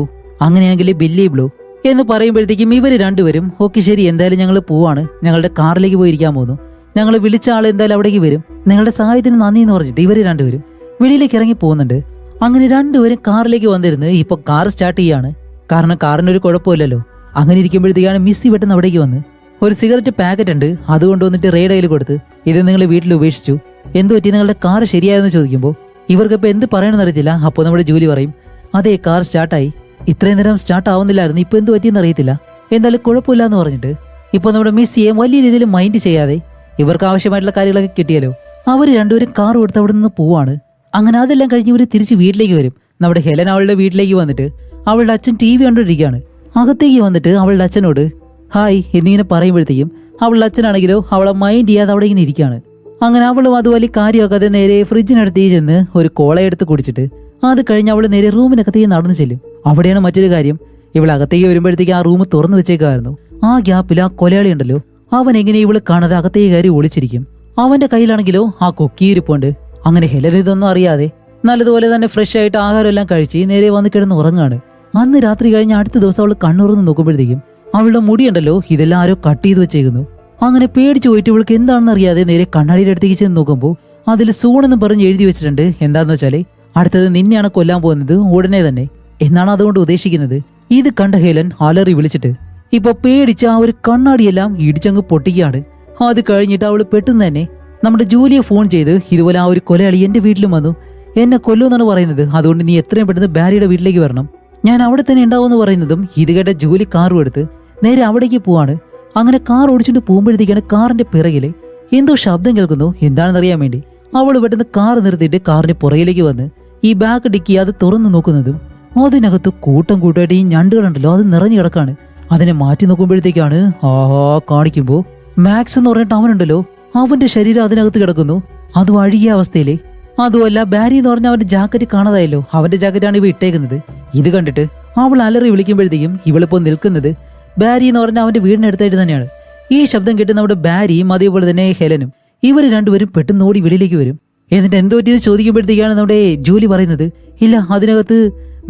അങ്ങനെയാണെങ്കിൽ ബില്ലി ബ്ലൂ എന്ന് പറയുമ്പോഴത്തേക്കും ഇവർ 2 പേരും ഓക്കെ ശരി, എന്തായാലും ഞങ്ങൾ പോവാണ്, ഞങ്ങളുടെ കാറിലേക്ക് പോയിരിക്കാൻ പോകുന്നു, ഞങ്ങൾ വിളിച്ച ആൾ എന്തായാലും അവിടേക്ക് വരും, നിങ്ങളുടെ സഹായത്തിന് നന്ദി എന്ന് പറഞ്ഞിട്ട് ഇവർ 2 പേരും വെളിയിലേക്ക് ഇറങ്ങി പോകുന്നുണ്ട്. അങ്ങനെ 2 പേരും കാറിലേക്ക് വന്നിരുന്ന് ഇപ്പൊ കാർ സ്റ്റാർട്ട് ചെയ്യാണ്, കാരണം കാറിനൊരു കുഴപ്പമില്ലല്ലോ. അങ്ങനെ ഇരിക്കുമ്പോഴത്തേക്കാണ് മിസ്സി പെട്ടെന്ന് അവിടേക്ക് വന്ന് ഒരു സിഗരറ്റ് പാക്കറ്റ് ഉണ്ട്, അതുകൊണ്ട് വന്നിട്ട് റേയുടെ കയ്യിൽ കൊടുത്ത്, ഇത് നിങ്ങൾ വീട്ടിൽ ഉപേക്ഷിച്ചു, എന്ത് പറ്റി, നിങ്ങളുടെ കാർ ശരിയായെന്ന് ചോദിക്കുമ്പോൾ ഇവർക്കിപ്പോൾ എന്ത് പറയണമെന്ന് അറിയത്തില്ല. അപ്പോൾ നമ്മുടെ ജോലി പറയും, അതേ, കാർ സ്റ്റാർട്ടായി. ഇത്രയും നേരം സ്റ്റാർട്ട് ആവുന്നില്ലായിരുന്നു, ഇപ്പൊ എന്ത് പറ്റിയെന്ന് അറിയത്തില്ല. എന്തായാലും കുഴപ്പമില്ല എന്ന് പറഞ്ഞിട്ട് ഇപ്പൊ നമ്മുടെ മിസ്സിയെ വലിയ രീതിയിൽ മൈൻഡ് ചെയ്യാതെ ഇവർക്ക് ആവശ്യമായിട്ടുള്ള കാര്യങ്ങളൊക്കെ കിട്ടിയല്ലോ. അവര് രണ്ടുപേരും കാർ കൊടുത്ത് അവിടെ നിന്ന് പോവാണ്. അങ്ങനെ അതെല്ലാം കഴിഞ്ഞ് ഇവര് തിരിച്ച് വീട്ടിലേക്ക് വരും. നമ്മുടെ ഹെലൻ അവളുടെ വീട്ടിലേക്ക് വന്നിട്ട് അവളുടെ അച്ഛൻ TV കണ്ടോണ്ടിരിക്കുകയാണ്. അകത്തേക്ക് വന്നിട്ട് അവളുടെ അച്ഛനോട് ഹായ് എന്നിങ്ങനെ പറയുമ്പോഴത്തേക്കും അവളുടെ അച്ഛനാണെങ്കിലോ അവളെ മൈൻഡ് ചെയ്യാതെ അവിടെ ഇങ്ങനെ ഇരിക്കുകയാണ്. അങ്ങനെ അവളും അത് വലിയ കാര്യമാക്കാതെ നേരെ ഫ്രിഡ്ജിനടുത്തേക്ക് ചെന്ന് ഒരു കോള എടുത്ത് കുടിച്ചിട്ട് അത് കഴിഞ്ഞ് അവള് നേരെ റൂമിനകത്തേക്ക് നടന്നു ചെല്ലും. അവിടെയാണ് മറ്റൊരു കാര്യം, ഇവളകത്തേക്ക് വരുമ്പോഴത്തേക്ക് ആ റൂം തുറന്നു വെച്ചേക്കായിരുന്നു. ആ ഗ്യാപ്പിൽ ആ കൊലയാളി ഉണ്ടല്ലോ, അവൻ എങ്ങനെ ഇവള് കാണാതെ അകത്തേക്ക് കയറി ഒളിച്ചിരിക്കും. അവന്റെ കയ്യിലാണെങ്കിലോ ആ കൊക്കിയിരിപ്പുണ്ട്. അങ്ങനെ ഹെലൻ ഇതൊന്നും അറിയാതെ നല്ലതുപോലെ തന്നെ ഫ്രഷ് ആയിട്ട് ആഹാരം എല്ലാം കഴിച്ച് നേരെ വന്ന് കിടന്ന് ഉറങ്ങാണ്. അന്ന് രാത്രി കഴിഞ്ഞ് അടുത്ത ദിവസം അവൾ കണ്ണുറന്ന് നോക്കുമ്പോഴത്തേക്കും അവളുടെ മുടിയുണ്ടല്ലോ ഇതെല്ലാം ആരോ കട്ട് ചെയ്ത് വെച്ചേക്കുന്നു. അങ്ങനെ പേടിച്ചു പോയിട്ട് ഇവൾക്ക് എന്താണെന്ന് അറിയാതെ നേരെ കണ്ണാടിയുടെ അടുത്തേക്ക് ചെന്ന് നോക്കുമ്പോൾ അതിൽ സൂൺ എന്ന് പറഞ്ഞ് എഴുതി വെച്ചിട്ടുണ്ട്. എന്താന്ന് വെച്ചാല് അടുത്തത് നിന്നെയാണ് കൊല്ലാൻ പോകുന്നത് ഉടനെ തന്നെ എന്നാണ് അതുകൊണ്ട് ഉദ്ദേശിക്കുന്നത്. ഇത് കണ്ട ഹെലൻ അലറി വിളിച്ചിട്ട് ഇപ്പൊ പേടിച്ച് ആ ഒരു കണ്ണാടിയെല്ലാം ഇടിച്ചങ്ങ് പൊട്ടിക്കുകയാണ്. അത് കഴിഞ്ഞിട്ട് അവള് പെട്ടെന്ന് തന്നെ നമ്മുടെ ജൂലിയെ ഫോൺ ചെയ്ത് ഇതുപോലെ ആ ഒരു കൊലയാളി എന്റെ വീട്ടിലും വന്നു, എന്നെ കൊല്ലുമെന്നാണ് പറയുന്നത്, അതുകൊണ്ട് നീ എത്രയും പെട്ടെന്ന് ബാരിയുടെ വീട്ടിലേക്ക് വരണം, ഞാൻ അവിടെ തന്നെ ഉണ്ടാവുമെന്ന് പറയുന്നതും ഇത് കേട്ട ജൂലി കാറും എടുത്ത് നേരെ അവിടേക്ക് പോവാണ്. അങ്ങനെ കാർ ഓടിച്ചിട്ട് പോകുമ്പോഴത്തേക്കാണ് കാറിന്റെ പിറകില് എന്തോ ശബ്ദം കേൾക്കുന്നു. എന്താണെന്നറിയാൻ വേണ്ടി അവള് പെട്ടെന്ന് കാർ നിർത്തിയിട്ട് കാറിന്റെ പുറകിലേക്ക് വന്ന് ഈ ബാക്ക് ഡിക്കി അത് തുറന്നു നോക്കുന്നതും അതിനകത്ത് കൂട്ടം കൂട്ടമായിട്ട് ഈ ഞണ്ടുകളുണ്ടല്ലോ അത് നിറഞ്ഞു കിടക്കാണ്. അതിനെ മാറ്റി നോക്കുമ്പോഴത്തേക്കാണ് കാണിക്കുമ്പോ മാക്സ് എന്ന് പറഞ്ഞിട്ട് അവനുണ്ടല്ലോ അവന്റെ ശരീരം അതിനകത്ത് കിടക്കുന്നു, അത് അഴുകിയ അവസ്ഥയില്. അതുമല്ല ബാരി എന്ന് പറഞ്ഞ അവന്റെ ജാക്കറ്റ് കാണാതായല്ലോ, അവന്റെ ജാക്കറ്റാണ് ഇവ ഇട്ടേക്കുന്നത്. ഇത് കണ്ടിട്ട് അവൾ അലറി വിളിക്കുമ്പോഴത്തേക്കും ഇവളിപ്പോ നിൽക്കുന്നത് ബാരി എന്ന് പറഞ്ഞ അവന്റെ വീടിനടുത്തായിട്ട് തന്നെയാണ്. ഈ ശബ്ദം കേട്ട് നമ്മുടെ ബാരിയും അതേപോലെ തന്നെ ഹെലനും ഇവര് രണ്ടുപേരും പെട്ടെന്ന് ഓടി വെളിയിലേക്ക് വരും. എന്നിട്ട് എന്തോ പറ്റിയത് ചോദിക്കുമ്പോഴത്തേക്കാണ് നമ്മുടെ ജൂലി പറയുന്നത് ഇല്ല അതിനകത്ത്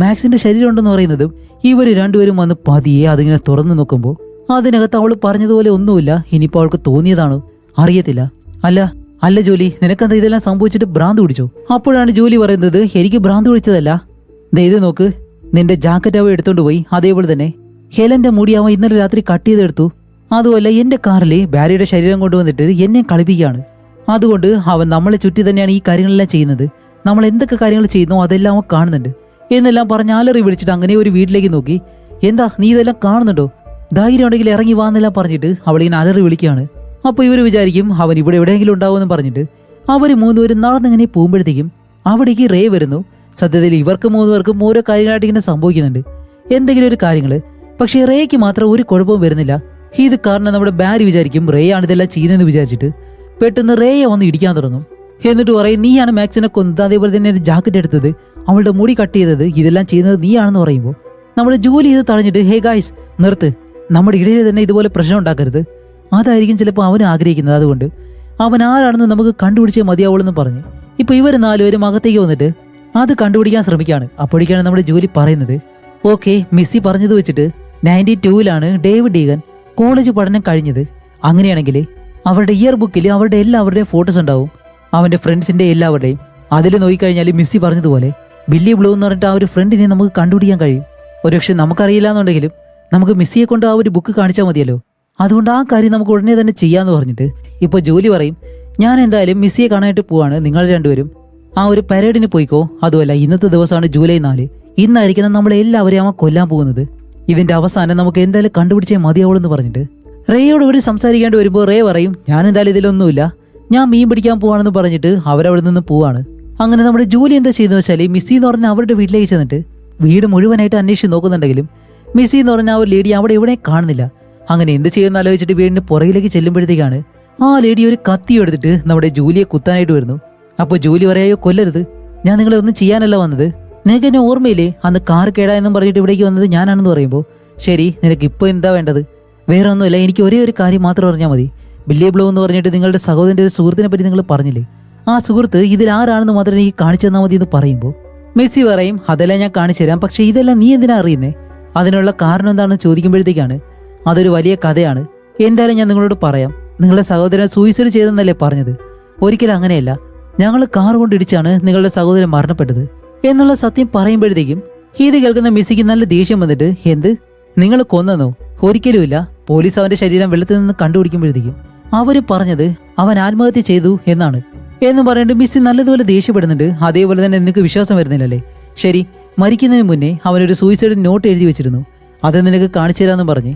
മാക്സിന്റെ ശരീരം ഉണ്ടെന്ന് പറയുന്നതും ഇവര് രണ്ടുപേരും വന്ന് പതിയെ അതിങ്ങനെ തുറന്നു നോക്കുമ്പോൾ അതിനകത്ത് അവള് പറഞ്ഞതുപോലെ ഒന്നുമില്ല. ഇനിയിപ്പോ അവൾക്ക് തോന്നിയതാണോ അറിയത്തില്ല. അല്ല ജൂലി, നിനക്കെന്താ ഇതെല്ലാം സംഭവിച്ചിട്ട് ഭ്രാന്ത് പിടിച്ചോ? അപ്പോഴാണ് ജൂലി പറയുന്നത് എനിക്ക് ഭ്രാന്ത് പിടിച്ചതല്ല, ഇത് നോക്ക്, നിന്റെ ജാക്കറ്റ് അവ എടുത്തോണ്ട് പോയി, അതേപോലെ തന്നെ ഹെലന്റെ മുടി അവൻ ഇന്നലെ രാത്രി കട്ട് ചെയ്തെടുത്തു. അതുമല്ല എന്റെ കാറിൽ ബാരിയുടെ ശരീരം കൊണ്ടുവന്നിട്ട് എന്നെ കളിപ്പിക്കുകയാണ്. അതുകൊണ്ട് അവൻ നമ്മളെ ചുറ്റി തന്നെയാണ് ഈ കാര്യങ്ങളെല്ലാം ചെയ്യുന്നത്, നമ്മൾ എന്തൊക്കെ കാര്യങ്ങൾ ചെയ്യുന്നോ അതെല്ലാം അവൻ കാണുന്നുണ്ട് എന്നെല്ലാം പറഞ്ഞ് അലറി വിളിച്ചിട്ട് അങ്ങനെ ഒരു വീട്ടിലേക്ക് നോക്കി. എന്താ നീ ഇതെല്ലാം കാണുന്നുണ്ടോ, ധൈര്യം ഉണ്ടെങ്കിൽ ഇറങ്ങി വാന്നെല്ലാം പറഞ്ഞിട്ട് അവളിങ്ങനെ അലറി വിളിക്കുകയാണ്. അപ്പൊ ഇവര് വിചാരിക്കും അവൻ ഇവിടെ എവിടെയെങ്കിലും ഉണ്ടാവുമെന്ന് പറഞ്ഞിട്ട് അവര് മൂന്നുപേരും നടന്നിങ്ങനെ പോകുമ്പോഴത്തേക്കും അവിടേക്ക് റേ വരുന്നു. സത്യത്തിൽ ഇവർക്ക് മൂന്നുപേർക്കും ഓരോ കാര്യങ്ങളായിട്ട് ഇങ്ങനെ സംഭവിക്കുന്നുണ്ട്, എന്തെങ്കിലും ഒരു കാര്യങ്ങള്. പക്ഷെ റേക്ക് മാത്രം ഒരു കുഴപ്പവും വരുന്നില്ല. ഇത് കാരണം നമ്മുടെ ബാരി വിചാരിക്കും റേ ആണ് ഇതെല്ലാം ചെയ്യുന്നതെന്ന് വിചാരിച്ചിട്ട് പെട്ടെന്ന് റേയെ വന്ന് ഇടിക്കാൻ തുടങ്ങും. എന്നിട്ട് പറയും നീയാണ് മാക്സിനെ കൊന്നത്, അതേപോലെ തന്നെ ഒരു ജാക്കറ്റ് എടുത്തത്, അവളുടെ മുടി കട്ട് ചെയ്തത്, ഇതെല്ലാം ചെയ്യുന്നത് നീയാണെന്ന് പറയുമ്പോൾ നമ്മുടെ ജോലി ഇത് തടഞ്ഞിട്ട് ഹേ ഗായ്സ് നിർത്ത്, നമ്മുടെ ഇടയിൽ തന്നെ ഇതുപോലെ പ്രശ്നം ഉണ്ടാക്കരുത്, അതായിരിക്കും ചിലപ്പോൾ അവൻ ആഗ്രഹിക്കുന്നത്, അതുകൊണ്ട് അവൻ ആരാണെന്ന് നമുക്ക് കണ്ടുപിടിച്ചേ മതിയാവുള്ളെന്ന് പറഞ്ഞ് ഇപ്പൊ ഇവർ നാലുപേരും അകത്തേക്ക് വന്നിട്ട് അത് കണ്ടുപിടിക്കാൻ ശ്രമിക്കുകയാണ്. അപ്പോഴേക്കാണ് നമ്മുടെ ജോലി പറയുന്നത് ഓക്കെ, മിസ്സി പറഞ്ഞത് വെച്ചിട്ട് 92-ലാണ് ഡേവിഡ് ഡീഗൻ കോളേജ് പഠനം കഴിഞ്ഞത്. അങ്ങനെയാണെങ്കിൽ അവരുടെ ഇയർ ബുക്കിൽ അവരുടെ എല്ലാവരുടെയും ഫോട്ടോസ് ഉണ്ടാവും, അവന്റെ ഫ്രണ്ട്സിന്റെ എല്ലാവരുടെയും. അതിൽ നോക്കിക്കഴിഞ്ഞാൽ മിസ്സി പറഞ്ഞതുപോലെ ബില്ലി ബ്ലൂ എന്ന് പറഞ്ഞിട്ട് ആ ഒരു ഫ്രണ്ടിനെ നമുക്ക് കണ്ടുപിടിക്കാൻ കഴിയും. ഒരുപക്ഷെ നമുക്കറിയില്ല എന്നുണ്ടെങ്കിലും നമുക്ക് മിസ്സിയെ കൊണ്ട് ആ ഒരു ബുക്ക് കാണിച്ചാൽ മതിയല്ലോ, അതുകൊണ്ട് ആ കാര്യം നമുക്ക് ഉടനെ തന്നെ ചെയ്യാന്ന് പറഞ്ഞിട്ട് ഇപ്പൊ ജോലി പറയും ഞാൻ എന്തായാലും മിസ്സിയെ കാണാനായിട്ട് പോവാണ്, നിങ്ങൾ രണ്ടുപേരും ആ ഒരു പരേഡിന് പോയിക്കോ. അതുമല്ല ഇന്നത്തെ ദിവസമാണ് ജൂലൈ 4, ഇന്നായിരിക്കണം നമ്മളെ എല്ലാവരെയും അവൻ കൊല്ലാൻ പോകുന്നത്, ഇതിന്റെ അവസാനം നമുക്ക് എന്തായാലും കണ്ടുപിടിച്ചേ മതിയാവുള്ളെന്ന് പറഞ്ഞിട്ട് റേയോട് ഇവർ സംസാരിക്കേണ്ടി വരുമ്പോൾ റേ പറയും ഞാൻ എന്തായാലും ഇതിലൊന്നുമില്ല, ഞാൻ മീൻ പിടിക്കാൻ പോവാണെന്ന് പറഞ്ഞിട്ട് അവരവിടെ നിന്ന് പോവാണ്. അങ്ങനെ നമ്മുടെ ജോലി എന്താ ചെയ്യുന്നത് വെച്ചാൽ മിസ്സി എന്ന് പറഞ്ഞാൽ അവരുടെ വീട്ടിലേക്ക് ചെന്നിട്ട് വീട് മുഴുവനായിട്ട് അന്വേഷിച്ച് നോക്കുന്നുണ്ടെങ്കിലും മിസ്സി എന്ന് പറഞ്ഞ ആ ഒരു ലേഡി അവിടെ ഇവിടെ കാണുന്നില്ല. അങ്ങനെ എന്ത് ചെയ്യുമെന്ന് ആലോചിച്ചിട്ട് വീടിന്റെ പുറകിലേക്ക് ചെല്ലുമ്പോഴത്തേക്കാണ് ആ ലേഡി ഒരു കത്തി എടുത്തിട്ട് നമ്മുടെ ജൂലിയെ കുത്താനായിട്ട് വരുന്നു. അപ്പോൾ ജൂലി പറയായോ കൊല്ലരുത്, ഞാൻ നിങ്ങളെ ഒന്നും ചെയ്യാനല്ല വന്നത്, നിനക്ക് എന്നെ ഓർമ്മയില്ലേ അന്ന് കാർ കേടായെന്നും പറഞ്ഞിട്ട് ഇവിടേക്ക് വന്നത് ഞാനാണെന്ന് പറയുമ്പോൾ ശരി നിനക്ക് ഇപ്പോൾ എന്താ വേണ്ടത്? വേറെ ഒന്നുമില്ല, എനിക്ക് ഒരേ ഒരു കാര്യം മാത്രം അറിഞ്ഞാൽ മതി, ബില്ലി ബ്ലൂ എന്ന് പറഞ്ഞിട്ട് നിങ്ങളുടെ സഹോദരന്റെ ഒരു സുഹൃത്തിനെ പറ്റി നിങ്ങൾ പറഞ്ഞില്ലേ, ആ സുഹൃത്ത് ഇതിലാരാണെന്ന് മാത്രം എനിക്ക് കാണിച്ചു തന്നാൽ മതി എന്ന് പറയുമ്പോൾ മെസ്സി പറയും അതെല്ലാം ഞാൻ കാണിച്ചു തരാം, പക്ഷെ ഇതെല്ലാം നീ എന്തിനാ അറിയുന്നേ, അതിനുള്ള കാരണം എന്താണെന്ന് ചോദിക്കുമ്പോഴത്തേക്കാണ് അതൊരു വലിയ കഥയാണ്, എന്തായാലും ഞാൻ നിങ്ങളോട് പറയാം, നിങ്ങളുടെ സഹോദരൻ സൂയിസൈഡ് ചെയ്തെന്നല്ലേ പറഞ്ഞത്, ഒരിക്കലും അങ്ങനെയല്ല, ഞങ്ങൾ കാർ കൊണ്ടിടിച്ചാണ് നിങ്ങളുടെ സഹോദരൻ മരണപ്പെട്ടത് എന്നുള്ള സത്യം പറയുമ്പോഴത്തേക്കും ഇത് കേൾക്കുന്ന മെസ്സിക്ക് നല്ല ദേഷ്യം വന്നിട്ട് എന്ത് നിങ്ങൾ കൊന്നോ? ഒരിക്കലുമില്ല, പോലീസ് അവന്റെ ശരീരം വെള്ളത്തിൽ നിന്ന് കണ്ടുപിടിക്കുമ്പോഴത്തേക്കും അവര് പറഞ്ഞത് അവൻ ആത്മഹത്യ ചെയ്തു എന്നാണ് എന്നും പറഞ്ഞിട്ട് മിസ്സി നല്ലതുപോലെ ദേഷ്യപ്പെടുന്നുണ്ട്. അതേപോലെ തന്നെ നിനക്ക് വിശ്വാസം വരുന്നില്ലല്ലേ, ശരി മരിക്കുന്നതിന് മുന്നേ അവനൊരു സൂയിസൈഡ് നോട്ട് എഴുതി വെച്ചിരുന്നു. അത് നിനക്ക് കാണിച്ചു തരാമെന്ന് പറഞ്ഞ്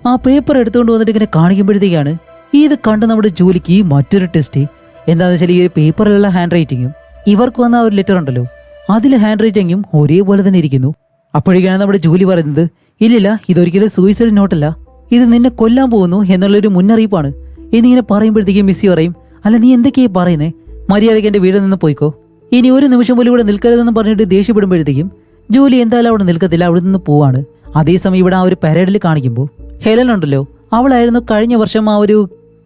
ആ പേപ്പർ എടുത്തുകൊണ്ട് വന്നിട്ട് ഇങ്ങനെ കാണിക്കുമ്പോഴത്തേക്കാണ് ഇത് കണ്ട് നമ്മുടെ ജോലിക്ക് മറ്റൊരു ടെസ്റ്റ്. എന്താണെന്ന് വെച്ചാൽ ഈ ഒരു പേപ്പറിലുള്ള ഹാൻഡ് റൈറ്റിങ്ങും ഇവർക്ക് വന്ന ആ ഒരു ലെറ്റർ ഉണ്ടല്ലോ അതിൽ ഹാൻഡ് റൈറ്റിങ്ങും ഒരേപോലെ തന്നെ ഇരിക്കുന്നു. അപ്പോഴേക്കാണ് നമ്മുടെ ജോലി പറയുന്നത്, ഇല്ലില്ല, ഇതൊരിക്കലും സൂയിസൈഡ് നോട്ടല്ല, ഇത് നിന്നെ കൊല്ലാൻ പോകുന്നു എന്നുള്ളൊരു മുന്നറിയിപ്പാണ് എന്നിങ്ങനെ പറയുമ്പോഴത്തേക്കും മിസ്സി പറയും, അല്ല നീ എന്തൊക്കെയാ പറയുന്നേ, മര്യാദയ്ക്ക് എൻ്റെ വീട്ടിൽ നിന്ന് പോയിക്കോ, ഇനി ഒരു നിമിഷം പോലും ഇവിടെ നിൽക്കരുതെന്ന് പറഞ്ഞിട്ട് ദേഷ്യപ്പെടുമ്പോഴത്തേക്കും ജോലി എന്തായാലും അവിടെ നിൽക്കത്തില്ല, അവിടെ നിന്ന് പോവാണ്. അതേസമയം ഇവിടെ ആ ഒരു പരേഡിൽ കാണിക്കുമ്പോൾ ഹെലൻ ഉണ്ടല്ലോ, അവളായിരുന്നു കഴിഞ്ഞ വർഷം ആ ഒരു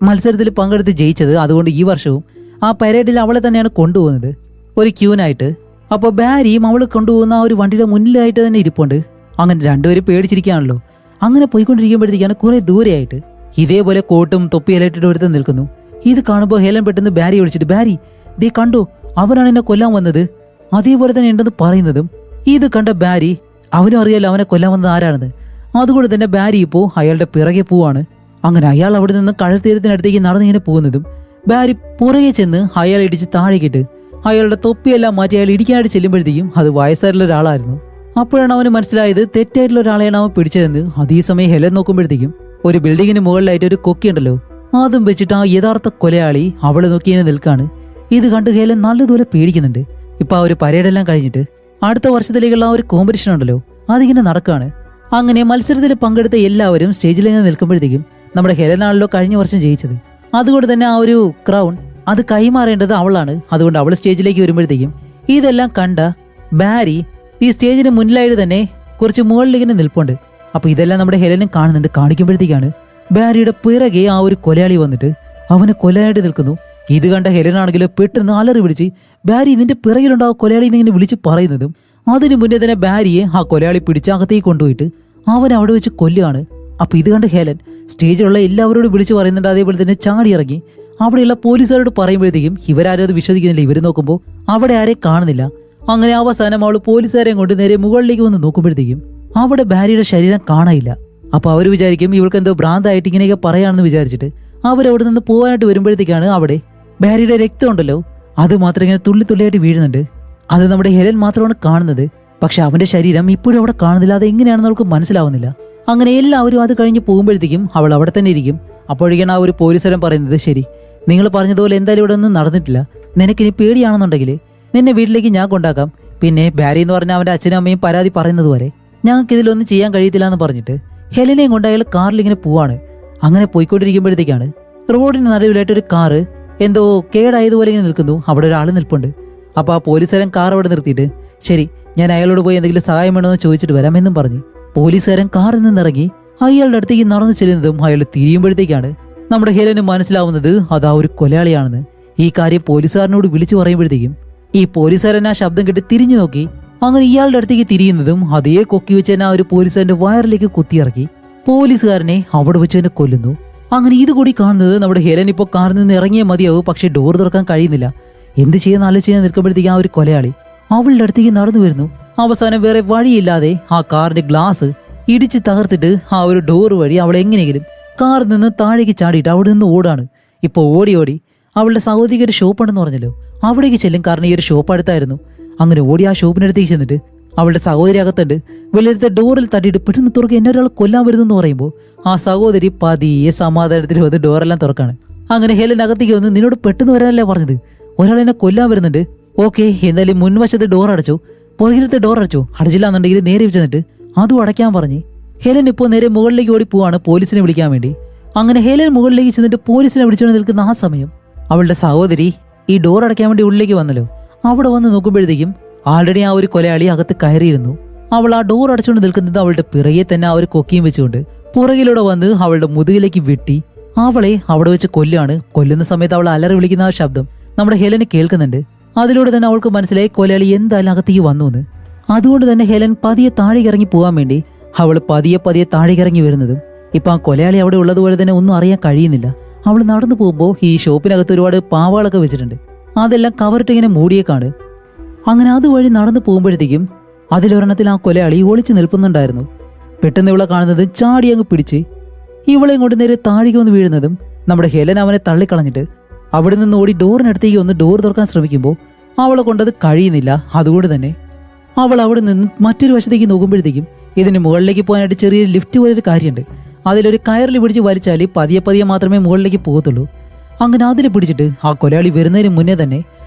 മത്സരത്തിൽ പങ്കെടുത്ത് ജയിച്ചത്. അതുകൊണ്ട് ഈ വർഷവും ആ പരേഡിൽ അവളെ തന്നെയാണ് കൊണ്ടുപോകുന്നത് ഒരു ക്യൂനായിട്ട്. അപ്പോൾ ബാരിയും അവൾ കൊണ്ടുപോകുന്ന ആ ഒരു വണ്ടിയുടെ മുന്നിലായിട്ട് തന്നെ ഇരിപ്പുണ്ട്. അങ്ങനെ രണ്ടുപേരും പേടിച്ചിരിക്കുകയാണല്ലോ. അങ്ങനെ പോയിക്കൊണ്ടിരിക്കുമ്പോഴത്തേക്കാണ് കുറെ ദൂരെയായിട്ട് ഇതേപോലെ കോട്ടും തൊപ്പിയെല്ലാം ഇട്ടിട്ട് ഒരുത്തൻ നിൽക്കുന്നു. ഇത് കാണുമ്പോൾ ഹെലൻ പെട്ടെന്ന് ബാരി വിളിച്ചിട്ട്, ബാരി ദേ കണ്ടോ, അവനാണ് എന്നെ കൊല്ലാൻ വന്നത്, അതേപോലെ തന്നെ ഉണ്ടെന്ന് പറയുന്നതും ഇത് കണ്ട ബാരി, അവനും അറിയാലോ അവനെ കൊല്ലാൻ വന്നത് ആരാണെന്ന്. അതുകൊണ്ട് തന്നെ ബാരി ഇപ്പോൾ അയാളുടെ പിറകെ പോവാണ്. അങ്ങനെ അയാൾ അവിടെ നിന്ന് കടൽത്തീരത്തിനടുത്തേക്ക് നടന്നിങ്ങനെ പോകുന്നതും ബാരി പുറകെ ചെന്ന് അയാളെ ഇടിച്ച് താഴേക്കിട്ട് അയാളുടെ തൊപ്പിയെല്ലാം മാറ്റി അയാൾ ഇടിക്കാനായിട്ട് ചെല്ലുമ്പോഴത്തേക്കും അത് വയസ്സായിട്ടുള്ള ഒരാളായിരുന്നു. അപ്പോഴാണ് അവന് മനസ്സിലായത് തെറ്റായിട്ടുള്ള ഒരാളെയാണ് അവൻ പിടിച്ചതെന്ന്. അതേസമയം ഹെലൻ നോക്കുമ്പോഴത്തേക്കും ഒരു ബിൽഡിങ്ങിന് മുകളിലായിട്ട് ഒരു കൊക്കിയുണ്ടല്ലോ, അതും വെച്ചിട്ട് ആ യഥാർത്ഥ കൊലയാളി അവളെ നോക്കി ഇങ്ങനെ നിൽക്കാണ്. ഇത് കണ്ട് ഹെലൻ നല്ലതുപോലെ പേടിക്കുന്നുണ്ട്. ഇപ്പൊ ആ ഒരു പരേഡെല്ലാം കഴിഞ്ഞിട്ട് അടുത്ത വർഷത്തിലേക്കുള്ള ആ ഒരു കോമ്പറ്റീഷൻ ഉണ്ടല്ലോ അതിങ്ങനെ നടക്കുകയാണ്. അങ്ങനെ മത്സരത്തിൽ പങ്കെടുത്ത എല്ലാവരും സ്റ്റേജിൽ ഇങ്ങനെ നിൽക്കുമ്പോഴത്തേക്കും നമ്മുടെ ഹെലനാണല്ലോ കഴിഞ്ഞ വർഷം ജയിച്ചത്. അതുകൊണ്ട് തന്നെ ആ ഒരു ക്രൗൺ അത് കൈമാറേണ്ടത് അവളാണ്. അതുകൊണ്ട് അവൾ സ്റ്റേജിലേക്ക് വരുമ്പോഴത്തേക്കും ഇതെല്ലാം കണ്ട ബാരി ഈ സ്റ്റേജിന് മുന്നിലായിട്ട് തന്നെ കുറച്ച് മുകളിലിങ്ങനെ നിൽപ്പുണ്ട്. അപ്പൊ ഇതെല്ലാം നമ്മുടെ ഹെലനും കാണുന്നുണ്ട്. കാണിക്കുമ്പോഴത്തേക്കാണ് ബാരിയുടെ പിറകെ ആ ഒരു കൊലയാളി വന്നിട്ട് അവനെ കൊലയായിട്ട് നിൽക്കുന്നു. ഇത് കണ്ട ഹെലനാണെങ്കിലോ പെട്ടെന്ന് അലറി പിടിച്ച്, ബാരി നിന്റെ പിറകിലുണ്ടാവും കൊലയാളി എന്നിങ്ങനെ വിളിച്ച് പറയുന്നതും അതിനു മുന്നേ തന്നെ ബാരിയെ ആ കൊലയാളി പിടിച്ച് അകത്തേക്ക് കൊണ്ടുപോയിട്ട് അവൻ അവിടെ വെച്ച് കൊല്ലുകയാണ്. അപ്പൊ ഇത് കണ്ട് ഹെലൻ സ്റ്റേജിലുള്ള എല്ലാവരോടും വിളിച്ചു പറയുന്നുണ്ട്. അതേപോലെ തന്നെ ചാടി ഇറങ്ങി അവിടെയുള്ള പോലീസുകാരോട് പറയുമ്പോഴത്തേക്കും ഇവരാരും അത് വിശ്വസിക്കുന്നില്ല. ഇവർ നോക്കുമ്പോൾ അവിടെ ആരെയും കാണുന്നില്ല. അങ്ങനെ അവസാനം അവൾ പോലീസുകാരെയും കൊണ്ട് നേരെ മുകളിലേക്ക് വന്ന് നോക്കുമ്പോഴത്തേക്കും അവിടെ ബാരിയുടെ ശരീരം കാണാനില്ല. അപ്പൊ അവർ വിചാരിക്കും ഇവൾക്ക് എന്തോ ഭ്രാന്തായിട്ട് ഇങ്ങനെയൊക്കെ പറയാണെന്ന് വിചാരിച്ചിട്ട് അവരവിടെ നിന്ന് പോകാനായിട്ട് വരുമ്പോഴത്തേക്കാണ് അവിടെ ബാരിയുടെ രക്തം ഉണ്ടല്ലോ അത് മാത്രം ഇങ്ങനെ തുള്ളി തുള്ളിയായിട്ട് വീഴുന്നുണ്ട്. അത് നമ്മുടെ ഹെലൻ മാത്രമാണ് കാണുന്നത്. പക്ഷെ അവന്റെ ശരീരം ഇപ്പോഴും അവിടെ കാണുന്നില്ല. അത് എങ്ങനെയാണെന്ന് അവൾക്ക് മനസ്സിലാവുന്നില്ല. അങ്ങനെ എല്ലാവരും അത് കഴിഞ്ഞ് പോകുമ്പോഴത്തേക്കും അവൾ അവിടെ തന്നെ ഇരിക്കും. അപ്പോഴേക്കാണ് ആ ഒരു പോലീസുകാരൻ പറയുന്നത്, ശരി, നിങ്ങൾ പറഞ്ഞതുപോലെ എന്തായാലും ഇവിടെ ഒന്നും നടന്നിട്ടില്ല, നിനക്കിനി പേടിയാണെന്നുണ്ടെങ്കിൽ നിന്നെ വീട്ടിലേക്ക് ഞാൻ കൊണ്ടാക്കാം. പിന്നെ ബാരി എന്ന് പറഞ്ഞ അവന്റെ അച്ഛനും അമ്മയും പരാതി പറയുന്നത് വരെ ഞങ്ങൾക്ക് ഇതിലൊന്നും ചെയ്യാൻ കഴിയത്തില്ല എന്ന് പറഞ്ഞിട്ട് ഹെലനെയും കൊണ്ട് അയാൾ കാറിൽ ഇങ്ങനെ പോവാണ്. അങ്ങനെ പോയിക്കൊണ്ടിരിക്കുമ്പോഴത്തേക്കാണ് റോഡിന് നടുവിലായിട്ട് ഒരു കാറ് എന്തോ കേടായതുപോലെ ഇങ്ങനെ നിൽക്കുന്നു. അവിടെ ഒരാൾ നിൽപ്പുണ്ട്. അപ്പൊ ആ പോലീസുകാരൻ കാർ അവിടെ നിർത്തിയിട്ട്, ശരി, ഞാൻ അയാളോട് പോയി എന്തെങ്കിലും സഹായം വേണമെന്ന് ചോദിച്ചിട്ട് വരാമെന്നും പറഞ്ഞ് പോലീസുകാരൻ കാറിൽ നിന്നിറങ്ങി അയാളുടെ അടുത്തേക്ക് നടന്നു ചെല്ലുന്നതും അയാൾ തിരിയുമ്പോഴത്തേക്കാണ് നമ്മുടെ ഹെലന് മനസ്സിലാവുന്നത് അതാ ഒരു കൊലയാളിയാണെന്ന്. ഈ കാര്യം പോലീസുകാരനോട് വിളിച്ചു പറയുമ്പോഴത്തേക്കും ഈ പോലീസുകാരൻ ആ ശബ്ദം കേട്ട് തിരിഞ്ഞു നോക്കി. അങ്ങനെ ഇയാളുടെ അടുത്തേക്ക് തിരിയുന്നതും അതേ കൊക്കി വെച്ച് തന്നെ ആ ഒരു പോലീസുകാരന്റെ വയറിലേക്ക് കുത്തിയിറക്കി പോലീസുകാരനെ അവിടെ വെച്ച് തന്നെ കൊല്ലുന്നു. അങ്ങനെ ഇത് കൂടി കാണുന്നത് നമ്മുടെ ഹെലൻ ഇപ്പോൾ കാറിൽ നിന്ന് ഇറങ്ങിയേ മതിയാവും. പക്ഷെ ഡോർ തുറക്കാൻ കഴിയുന്നില്ല. എന്ത് ചെയ്യാൻ ആലോചിച്ച് നിൽക്കുമ്പോഴത്തേക്ക് ആ ഒരു കൊലയാളി അവളുടെ അടുത്തേക്ക് നടന്നു വരുന്നു. അവസാനം വേറെ വഴിയില്ലാതെ ആ കാറിന്റെ ഗ്ലാസ് ഇടിച്ച് തകർത്തിട്ട് ആ ഒരു ഡോർ വഴി അവളെ എങ്ങനെയെങ്കിലും കാറിൽ നിന്ന് താഴേക്ക് ചാടിയിട്ട് അവിടെ നിന്ന് ഓടാണ്. ഇപ്പോൾ ഓടി ഓടി അവളുടെ സഹോദരിക്ക് ഒരു ഷോപ്പ് ഉണ്ടെന്ന് പറഞ്ഞല്ലോ, അവിടേക്ക് ചെല്ലും. കാരണം ഈ ഒരു ഷോപ്പ് അടുത്തായിരുന്നു. അങ്ങനെ ഓടി ആ ഷോപ്പിനടുത്തേക്ക് ചെന്നിട്ട് അവളുടെ സഹോദരി അകത്തുണ്ട്. വെളിയിലത്തെ ഡോറിൽ തട്ടിയിട്ട് പെട്ടെന്ന് തുറക്കുക, എന്നെ ഒരാൾ കൊല്ലാൻ വരുന്നെന്ന് പറയുമ്പോൾ ആ സഹോദരി പതിയെ സമാധാനത്തിൽ വന്ന് ഡോറെല്ലാം തുറക്കാണ്. അങ്ങനെ ഹെലൻ അകത്തേക്ക് വന്ന്, നിന്നോട് പെട്ടെന്ന് വരാനല്ലേ പറഞ്ഞത്, ഒരാൾ എന്നെ കൊല്ലാൻ വരുന്നുണ്ട്. ഓക്കെ, എന്തായാലും മുൻവശത്ത് ഡോർ അടച്ചോ, പുറകിലത്തെ ഡോർ അടച്ചോ, അടച്ചില്ല എന്നുണ്ടെങ്കിൽ നേരെ ചെന്നിട്ട് അതും അടയ്ക്കാൻ പറഞ്ഞ് ഹെലൻ ഇപ്പോൾ നേരെ മുകളിലേക്ക് ഓടി പോവാണ് പോലീസിനെ വിളിക്കാൻ വേണ്ടി. അങ്ങനെ ഹെലൻ മുകളിലേക്ക് ചെന്നിട്ട് പോലീസിനെ വിളിച്ചുകൊണ്ട് നിൽക്കുന്ന ആ സമയം അവളുടെ സഹോദരി ഈ ഡോർ അടയ്ക്കാൻ വേണ്ടി ഉള്ളിലേക്ക് വന്നല്ലോ. അവിടെ വന്ന് നോക്കുമ്പോഴത്തേക്കും ആൾറെഡി ആ ഒരു കൊലയാളി അകത്ത് കയറിയിരുന്നു. അവൾ ആ ഡോർ അടച്ചുകൊണ്ട് നിൽക്കുന്നത് അവളുടെ പിറകെ തന്നെ ആ ഒരു കൊക്കിയും വെച്ചുകൊണ്ട് പുറകിലൂടെ വന്ന് അവളുടെ മുതുകിലേക്ക് വെട്ടി അവളെ അവിടെ വെച്ച് കൊല്ലുകയാണ്. കൊല്ലുന്ന സമയത്ത് അവൾ അലറി വിളിക്കുന്ന ആ ശബ്ദം നമ്മുടെ ഹെലന് കേൾക്കുന്നുണ്ട്. അതിലൂടെ തന്നെ അവൾക്ക് മനസ്സിലായി കൊലയാളി എന്തായാലും അകത്തേക്ക് വന്നു എന്ന്. അതുകൊണ്ട് തന്നെ ഹെലൻ പതിയെ താഴേക്ക് ഇറങ്ങി പോകാൻ വേണ്ടി അവൾ പതിയെ താഴേക്ക് ഇറങ്ങി വരുന്നതും ഇപ്പൊ ആ കൊലയാളി അവിടെ ഉള്ളതുപോലെ തന്നെ ഒന്നും അറിയാൻ കഴിയുന്നില്ല. അവൾ നടന്നു പോകുമ്പോൾ ഈ ഷോപ്പിനകത്ത് ഒരുപാട് പാവകളൊക്കെ വെച്ചിട്ടുണ്ട്. അതെല്ലാം കവറിട്ട് ഇങ്ങനെ മൂടിയേക്കാണ്. അങ്ങനെ അതുവഴി നടന്നു പോകുമ്പോഴത്തേക്കും അതിലൊരെണ്ണത്തിൽ ആ കൊലയാളി ഒളിച്ചു നിൽക്കുന്നുണ്ടായിരുന്നു. പെട്ടെന്ന് ഇവളെ കാണുന്നത് ചാടി അങ്ങ് പിടിച്ച് ഇവളെ കൊണ്ട് നേരെ താഴേക്ക് വന്ന് വീഴുന്നതും നമ്മുടെ ഹെലൻ അവനെ തള്ളിക്കളഞ്ഞിട്ട് അവിടെ നിന്ന് ഓടി ഡോറിനടുത്തേക്ക് വന്ന് ഡോർ തുറക്കാൻ ശ്രമിക്കുമ്പോൾ അവളെ കൊണ്ടത് കഴിയുന്നില്ല. അതുകൊണ്ട് തന്നെ അവൾ അവിടെ നിന്ന് മറ്റൊരു വശത്തേക്ക് നോക്കുമ്പോഴത്തേക്കും ഇതിന് മുകളിലേക്ക് പോകാനായിട്ട് ചെറിയൊരു ലിഫ്റ്റ് പോലൊരു കാര്യമുണ്ട്. അതിലൊരു കയറിൽ പിടിച്ച് വലിച്ചാൽ പതിയെ പതിയെ മാത്രമേ മുകളിലേക്ക് പോകത്തുള്ളൂ. അങ്ങനെ അതിൽ പിടിച്ചിട്ട് ആ കൊലയാളി വരുന്നതിന് മുന്നേ തന്നെ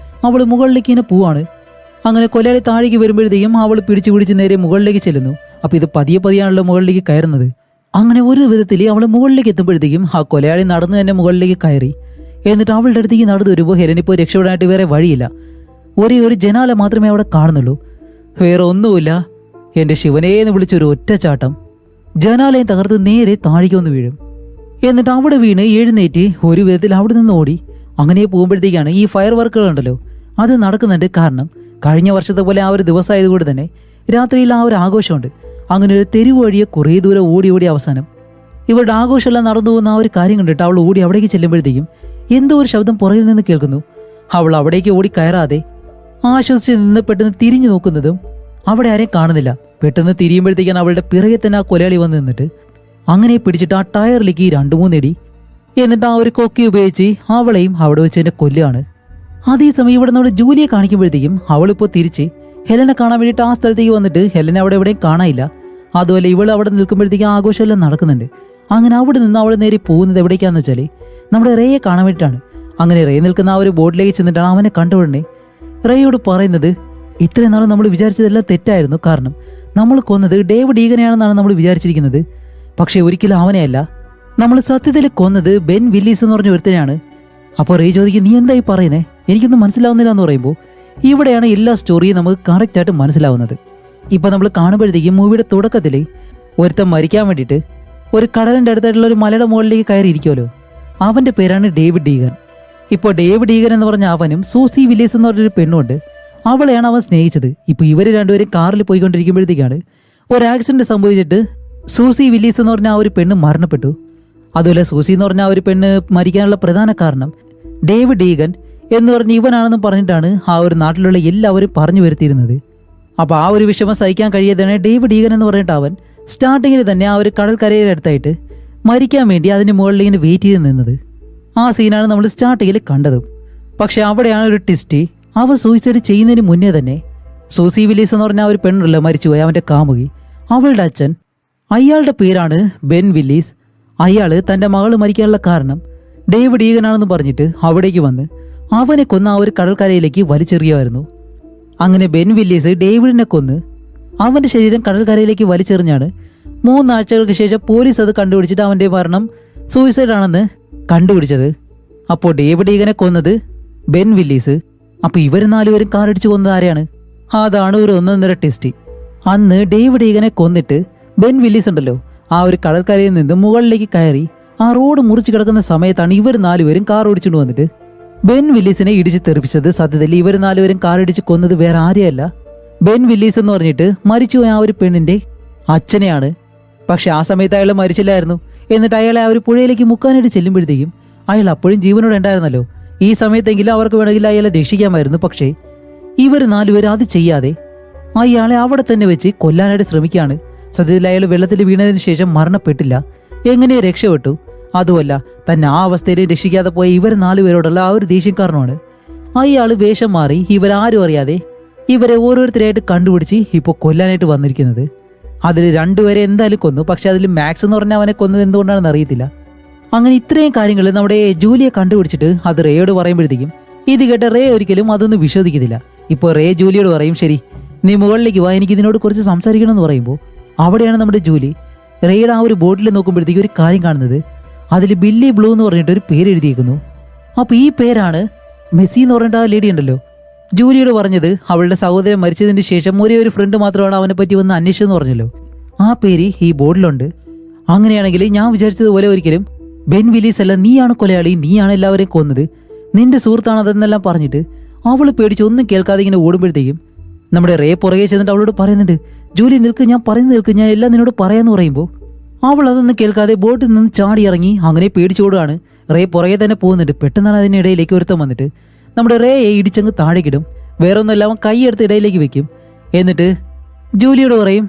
അവൾ മുകളിലേക്ക് ഇങ്ങനെ പോവാണ്. അങ്ങനെ കൊലയാളി താഴേക്ക് വരുമ്പോഴത്തേക്കും അവൾ പിടിച്ച് നേരെ മുകളിലേക്ക് ചെല്ലുന്നു. അപ്പോൾ ഇത് പതിയെ പതിയാണല്ലോ മുകളിലേക്ക് കയറുന്നത്. അങ്ങനെ ഒരു വിധത്തിൽ അവൾ മുകളിലേക്ക് എത്തുമ്പോഴത്തേക്കും ആ കൊലയാളി നടന്നു തന്നെ മുകളിലേക്ക് കയറി. എന്നിട്ട് അവളുടെ അടുത്തേക്ക് നടന്നു വരുമ്പോൾ ഹെലനിപ്പോൾ രക്ഷപ്പെടാനായിട്ട് വേറെ വഴിയില്ല. ഒരേ ഒരു ജനാല മാത്രമേ അവിടെ കാണുന്നുള്ളൂ. വേറെ ഒന്നുമില്ല. എൻ്റെ ശിവനേന്ന് വിളിച്ചൊരു ഒറ്റച്ചാട്ടം ജനാലയം തകർത്ത് നേരെ താഴേക്ക് വന്ന് വീഴും. എന്നിട്ട് അവിടെ വീണ് എഴുന്നേറ്റ് ഒരു വിധത്തിൽ അവിടെ നിന്ന് ഓടി. അങ്ങനെ പോകുമ്പോഴത്തേക്കാണ് ഈ ഫയർ വർക്കുകളുണ്ടല്ലോ അത് നടക്കുന്നുണ്ട്. കാരണം കഴിഞ്ഞ വർഷത്തെ പോലെ ആ ഒരു ദിവസമായതുകൊണ്ട് തന്നെ രാത്രിയിൽ ആ ഒരു ആഘോഷമുണ്ട്. അങ്ങനെ ഒരു തെരുവ് വഴിയെ കുറേ ദൂരം ഓടി അവസാനം ഇവരുടെ ആഘോഷമെല്ലാം നടന്നു പോകുന്ന ആ ഒരു കാര്യം കണ്ടിട്ട് അവൾ ഓടി അവിടേക്ക് ചെല്ലുമ്പോഴത്തേക്കും എന്തോ ഒരു ശബ്ദം പുറകിൽ നിന്ന് കേൾക്കുന്നു. അവൾ അവിടേക്ക് ഓടി കയറാതെ ആശ്വസിച്ച് നിന്ന് പെട്ടെന്ന് തിരിഞ്ഞു നോക്കുന്നതും അവിടെ ആരെയും കാണുന്നില്ല. പെട്ടെന്ന് തിരിയുമ്പോഴത്തേക്കാണ് അവളുടെ പിറകെ തന്നെ ആ കൊലയാളി വന്ന് നിന്നിട്ട് അങ്ങനെ പിടിച്ചിട്ട് ആ ടയറിലേക്ക് 2-3 അടി, എന്നിട്ട് ആ ഒരു കൊക്കി ഉപയോഗിച്ച് അവളെയും അവിടെ വെച്ച് തന്നെ കൊല്ലുകയാണ്. അതേസമയം ഇവിടെ നമ്മുടെ ജൂലിയെ കാണിക്കുമ്പോഴത്തേക്കും അവളിപ്പോൾ തിരിച്ച് ഹെലനെ കാണാൻ വേണ്ടിയിട്ട് ആ സ്ഥലത്തേക്ക് വന്നിട്ട് ഹെലനെ അവിടെ എവിടെയും കാണാനില്ല. അതുപോലെ ഇവൾ അവിടെ നിൽക്കുമ്പോഴത്തേക്കും ആഘോഷമെല്ലാം നടക്കുന്നുണ്ട്. അങ്ങനെ അവിടെ നിന്ന് അവൾ നേരെ പോകുന്നത് എവിടേക്കാന്ന് വെച്ചാൽ നമ്മുടെ റേയെ കാണാൻ വേണ്ടിയിട്ടാണ്. അങ്ങനെ റേ നിൽക്കുന്ന ആ ഒരു ബോർഡിലേക്ക് ചെന്നിട്ടാണ് അവനെ കണ്ടുകൊണ്ടേ റേയോട് പറയുന്നത്, ഇത്രയും നാളും നമ്മൾ വിചാരിച്ചതെല്ലാം തെറ്റായിരുന്നു. കാരണം നമ്മൾ കൊന്നത് ഡേവിഡ് ഈഗനെയാണെന്നാണ് നമ്മൾ വിചാരിച്ചിരിക്കുന്നത്. പക്ഷെ ഒരിക്കലും അവനെയല്ല. നമ്മൾ സത്യത്തിൽ കൊന്നത് ബെൻ വില്ലീസ് എന്ന് പറഞ്ഞ ഒരുത്തനെയാണ്. അപ്പോൾ റേ ചോദിക്കും, നീ എന്തായി പറയുന്നേ? എനിക്കൊന്നും മനസ്സിലാവുന്നില്ല എന്ന് പറയുമ്പോൾ ഇവിടെയാണ് എല്ലാ സ്റ്റോറിയും നമുക്ക് കറക്റ്റായിട്ട് മനസ്സിലാവുന്നത്. ഇപ്പം നമ്മൾ കാണുമ്പോഴത്തേക്കും മൂവിയുടെ തുടക്കത്തിൽ ഒരുത്തൻ മരിക്കാൻ വേണ്ടിയിട്ട് ഒരു കടലിൻ്റെ അടുത്തായിട്ടുള്ള ഒരു മലയുടെ മുകളിലേക്ക് കയറിയിരിക്കുമല്ലോ. അവൻ്റെ പേരാണ് ഡേവിഡ് ഈഗൻ. ഇപ്പോൾ ഡേവിഡ് ഈഗൻ എന്ന് പറഞ്ഞ അവനും സൂസി വില്ലീസ് എന്ന് പറഞ്ഞൊരു പെണ്ണുണ്ട്. അവളെയാണ് അവൻ സ്നേഹിച്ചത്. ഇപ്പോൾ ഇവർ രണ്ടുപേരും കാറിൽ പോയിക്കൊണ്ടിരിക്കുമ്പോഴത്തേക്കാണ് ഒരു ആക്സിഡന്റ് സംഭവിച്ചിട്ട് സൂസി വില്ലീസ് എന്ന് പറഞ്ഞ ആ ഒരു പെണ്ണ് മരണപ്പെട്ടു. അതുപോലെ സൂസി എന്ന് പറഞ്ഞ ആ ഒരു പെണ്ണ് മരിക്കാനുള്ള പ്രധാന കാരണം ഡേവിഡ് ഈഗൻ എന്ന് പറഞ്ഞ് ഇവനാണെന്നും പറഞ്ഞിട്ടാണ് ആ ഒരു നാട്ടിലുള്ള എല്ലാവരും പറഞ്ഞു വരുത്തിയിരുന്നത്. അപ്പോൾ ആ ഒരു വിഷമം സഹിക്കാൻ കഴിയാതെയാണ് ഡേവിഡ് ഈഗൻ എന്ന് പറഞ്ഞിട്ട് അവൻ സ്റ്റാർട്ടിങ്ങിൽ തന്നെ ആ ഒരു കടൽക്കരയുടെ അടുത്തായിട്ട് മരിക്കാൻ വേണ്ടി അതിന് മുകളിൽ ഇങ്ങനെ വെയിറ്റ് ചെയ്ത് നിന്നത്. ആ സീനാണ് നമ്മൾ സ്റ്റാർട്ടിങ്ങിൽ കണ്ടതും. പക്ഷെ അവിടെയാണ് ഒരു ട്വിസ്റ്റ്. അവൻ സൂയിസൈഡ് ചെയ്യുന്നതിന് മുന്നേ തന്നെ സൂസി വില്ലീസ് എന്ന് പറഞ്ഞ ആ ഒരു പെണ്ണുള്ള മരിച്ചുപോയി, അവൻ്റെ കാമുകി, അവളുടെ അച്ഛൻ, അയാളുടെ പേരാണ് ബെൻ വില്ലീസ്. അയാൾ തൻ്റെ മകള് മരിക്കാനുള്ള കാരണം ഡേവിഡ് ഈഗനാണെന്ന് പറഞ്ഞിട്ട് അവിടേക്ക് വന്ന് അവനെ കൊന്ന് ആ ഒരു കടൽക്കരയിലേക്ക് വലിച്ചെറിയുമായിരുന്നു. അങ്ങനെ ബെൻ വില്ലീസ് ഡേവിഡിനെ കൊന്ന് അവൻ്റെ ശരീരം കടൽക്കരയിലേക്ക് വലിച്ചെറിഞ്ഞാണ് 3 ആഴ്ചകൾക്ക് ശേഷം പോലീസ് അത് കണ്ടുപിടിച്ചിട്ട് അവൻ്റെ മരണം സൂയിസൈഡ് ആണെന്ന് കണ്ടുപിടിച്ചത്. അപ്പോൾ ഡേവിഡ് ഈഗനെ കൊന്നത് ബെൻ വില്ലീസ്. അപ്പോൾ ഇവർ 4 പേരും കാറടിച്ച് കൊന്നത് ആരെയാണ്? അതാണ് ഒരു 1.5 ടെസ്റ്റ്. അന്ന് ഡേവിഡ് ഈഗനെ കൊന്നിട്ട് ബെൻ വില്ലീസ് ഉണ്ടല്ലോ ആ ഒരു കടൽക്കരയിൽ നിന്ന് മുകളിലേക്ക് കയറി ആ റോഡ് മുറിച്ച് കിടക്കുന്ന സമയത്താണ് ഇവർ 4 പേരും കാർ ഓടിച്ചുകൊണ്ട് വന്നിട്ട് ബെൻ വില്ലീസിനെ ഇടിച്ച് തെറിപ്പിച്ചത്. സത്യത്തിൽ ഇവർ 4 പേരും കാർ ഇടിച്ച് കൊന്നത് വേറെ ആരെയല്ല, ബെൻ വില്ലീസ് എന്ന് പറഞ്ഞിട്ട് മരിച്ചുപോയ ആ ഒരു പെണ്ണിന്റെ അച്ഛനെയാണ്. പക്ഷെ ആ സമയത്ത് അയാൾ മരിച്ചില്ലായിരുന്നു. എന്നിട്ട് അയാളെ ആ ഒരു പുഴയിലേക്ക് മുക്കാനായിട്ട് ചെല്ലുമ്പോഴത്തേക്കും അയാൾ അപ്പോഴും ജീവനോടെ ഉണ്ടായിരുന്നല്ലോ. ഈ സമയത്തെങ്കിലും അവർക്ക് വേണമെങ്കിൽ അയാളെ രക്ഷിക്കാമായിരുന്നു. പക്ഷേ ഇവർ 4 പേരും അത് ചെയ്യാതെ അയാളെ അവിടെ തന്നെ വെച്ച് കൊല്ലാനായിട്ട് ശ്രമിക്കുകയാണ്. സത്യത്തിൽ അയാൾ വെള്ളത്തിൽ വീണതിന് ശേഷം മരണപ്പെട്ടില്ല, എങ്ങനെ രക്ഷപ്പെട്ടു. അതുമല്ല, തന്നെ ആ അവസ്ഥയിൽ രക്ഷിക്കാതെ പോയ ഇവർ 4 പേരോടുള്ള ആ ഒരു ദേഷ്യം കാരണമാണ് അയാൾ വേഷം മാറി ഇവരാരും അറിയാതെ ഇവരെ ഓരോരുത്തരായിട്ട് കണ്ടുപിടിച്ച് ഇപ്പോൾ കൊല്ലാനായിട്ട് വന്നിരിക്കുന്നത്. അതിൽ 2 പേരെ എന്തായാലും കൊന്നു. പക്ഷെ അതിൽ മാക്സ് എന്ന് പറഞ്ഞാൽ അവനെ കൊന്നത് എന്തുകൊണ്ടാണെന്ന് അറിയത്തില്ല. അങ്ങനെ ഇത്രയും കാര്യങ്ങൾ നമ്മുടെ ജൂലിയെ കണ്ടുപിടിച്ചിട്ട് അത് റേയോട് പറയുമ്പോഴത്തേക്കും ഇത് കേട്ട റേ ഒരിക്കലും അതൊന്നും വിശ്വസിക്കുന്നില്ല. ഇപ്പോൾ റേ ജൂലിയോട് പറയും, ശരി നീ മുകളിലേക്ക് വാ, എനിക്ക് ഇതിനോട് കുറച്ച് സംസാരിക്കണം എന്ന് പറയുമ്പോൾ അവിടെയാണ് നമ്മുടെ ജൂലി റേയുടെ ആ ഒരു ബോർഡിൽ നോക്കുമ്പോഴത്തേക്കും ഒരു കാര്യം കാണുന്നത്. അതിൽ ബില്ലി ബ്ലൂ എന്ന് പറഞ്ഞിട്ട് ഒരു പേര് എഴുതിയിരിക്കുന്നു. അപ്പോൾ ഈ പേരാണ് മെസ്സി എന്ന് പറഞ്ഞിട്ട് ആ ലേഡി ഉണ്ടല്ലോ ജൂലിയോട് പറഞ്ഞത്. അവളുടെ സഹോദരൻ മരിച്ചതിന് ശേഷം ഒരേ ഒരു ഫ്രണ്ട് മാത്രമാണ് അവനെ പറ്റി വന്ന് അന്വേഷിച്ചെന്ന് പറഞ്ഞല്ലോ. ആ പേര് ഈ ബോർഡിലുണ്ട്. അങ്ങനെയാണെങ്കിൽ ഞാൻ വിചാരിച്ചതുപോലെ ഒരിക്കലും ബെൻ വില്ലീസ് അല്ല, നീയാണ് കൊലയാളി, നീയാണ് എല്ലാവരെയും കൊന്നത്, നിന്റെ സുഹൃത്താണ് അതെന്നെല്ലാം പറഞ്ഞിട്ട് അവൾ പേടിച്ച് ഒന്നും കേൾക്കാതെ ഇങ്ങനെ ഓടുമ്പോഴത്തേക്കും നമ്മുടെ റേ പുറകെ ചെന്നിട്ട് അവളോട് പറയുന്നുണ്ട്, ജൂലി നിൽക്ക്, ഞാൻ പറയുന്നത് നിൽക്ക്, ഞാൻ എല്ലാം നിന്നോട് പറയാന്ന് പറയുമ്പോൾ അവൾ അതൊന്നും കേൾക്കാതെ ബോട്ടിൽ നിന്ന് ചാടി ഇറങ്ങി അങ്ങനെ പേടിച്ചോടുകയാണ്. റേ പുറകെ തന്നെ പോകുന്നുണ്ട്. പെട്ടെന്നാണ് അതിനിടയിലേക്ക് ഒരുത്തം വന്നിട്ട് നമ്മുടെ റേയെ ഇടിച്ചങ്ങ് താഴെക്കിടും. വേറൊന്നുമല്ല, അവൻ കൈയെടുത്ത് ഇടയിലേക്ക് വെക്കും. എന്നിട്ട് ജൂലിയോട് പറയും,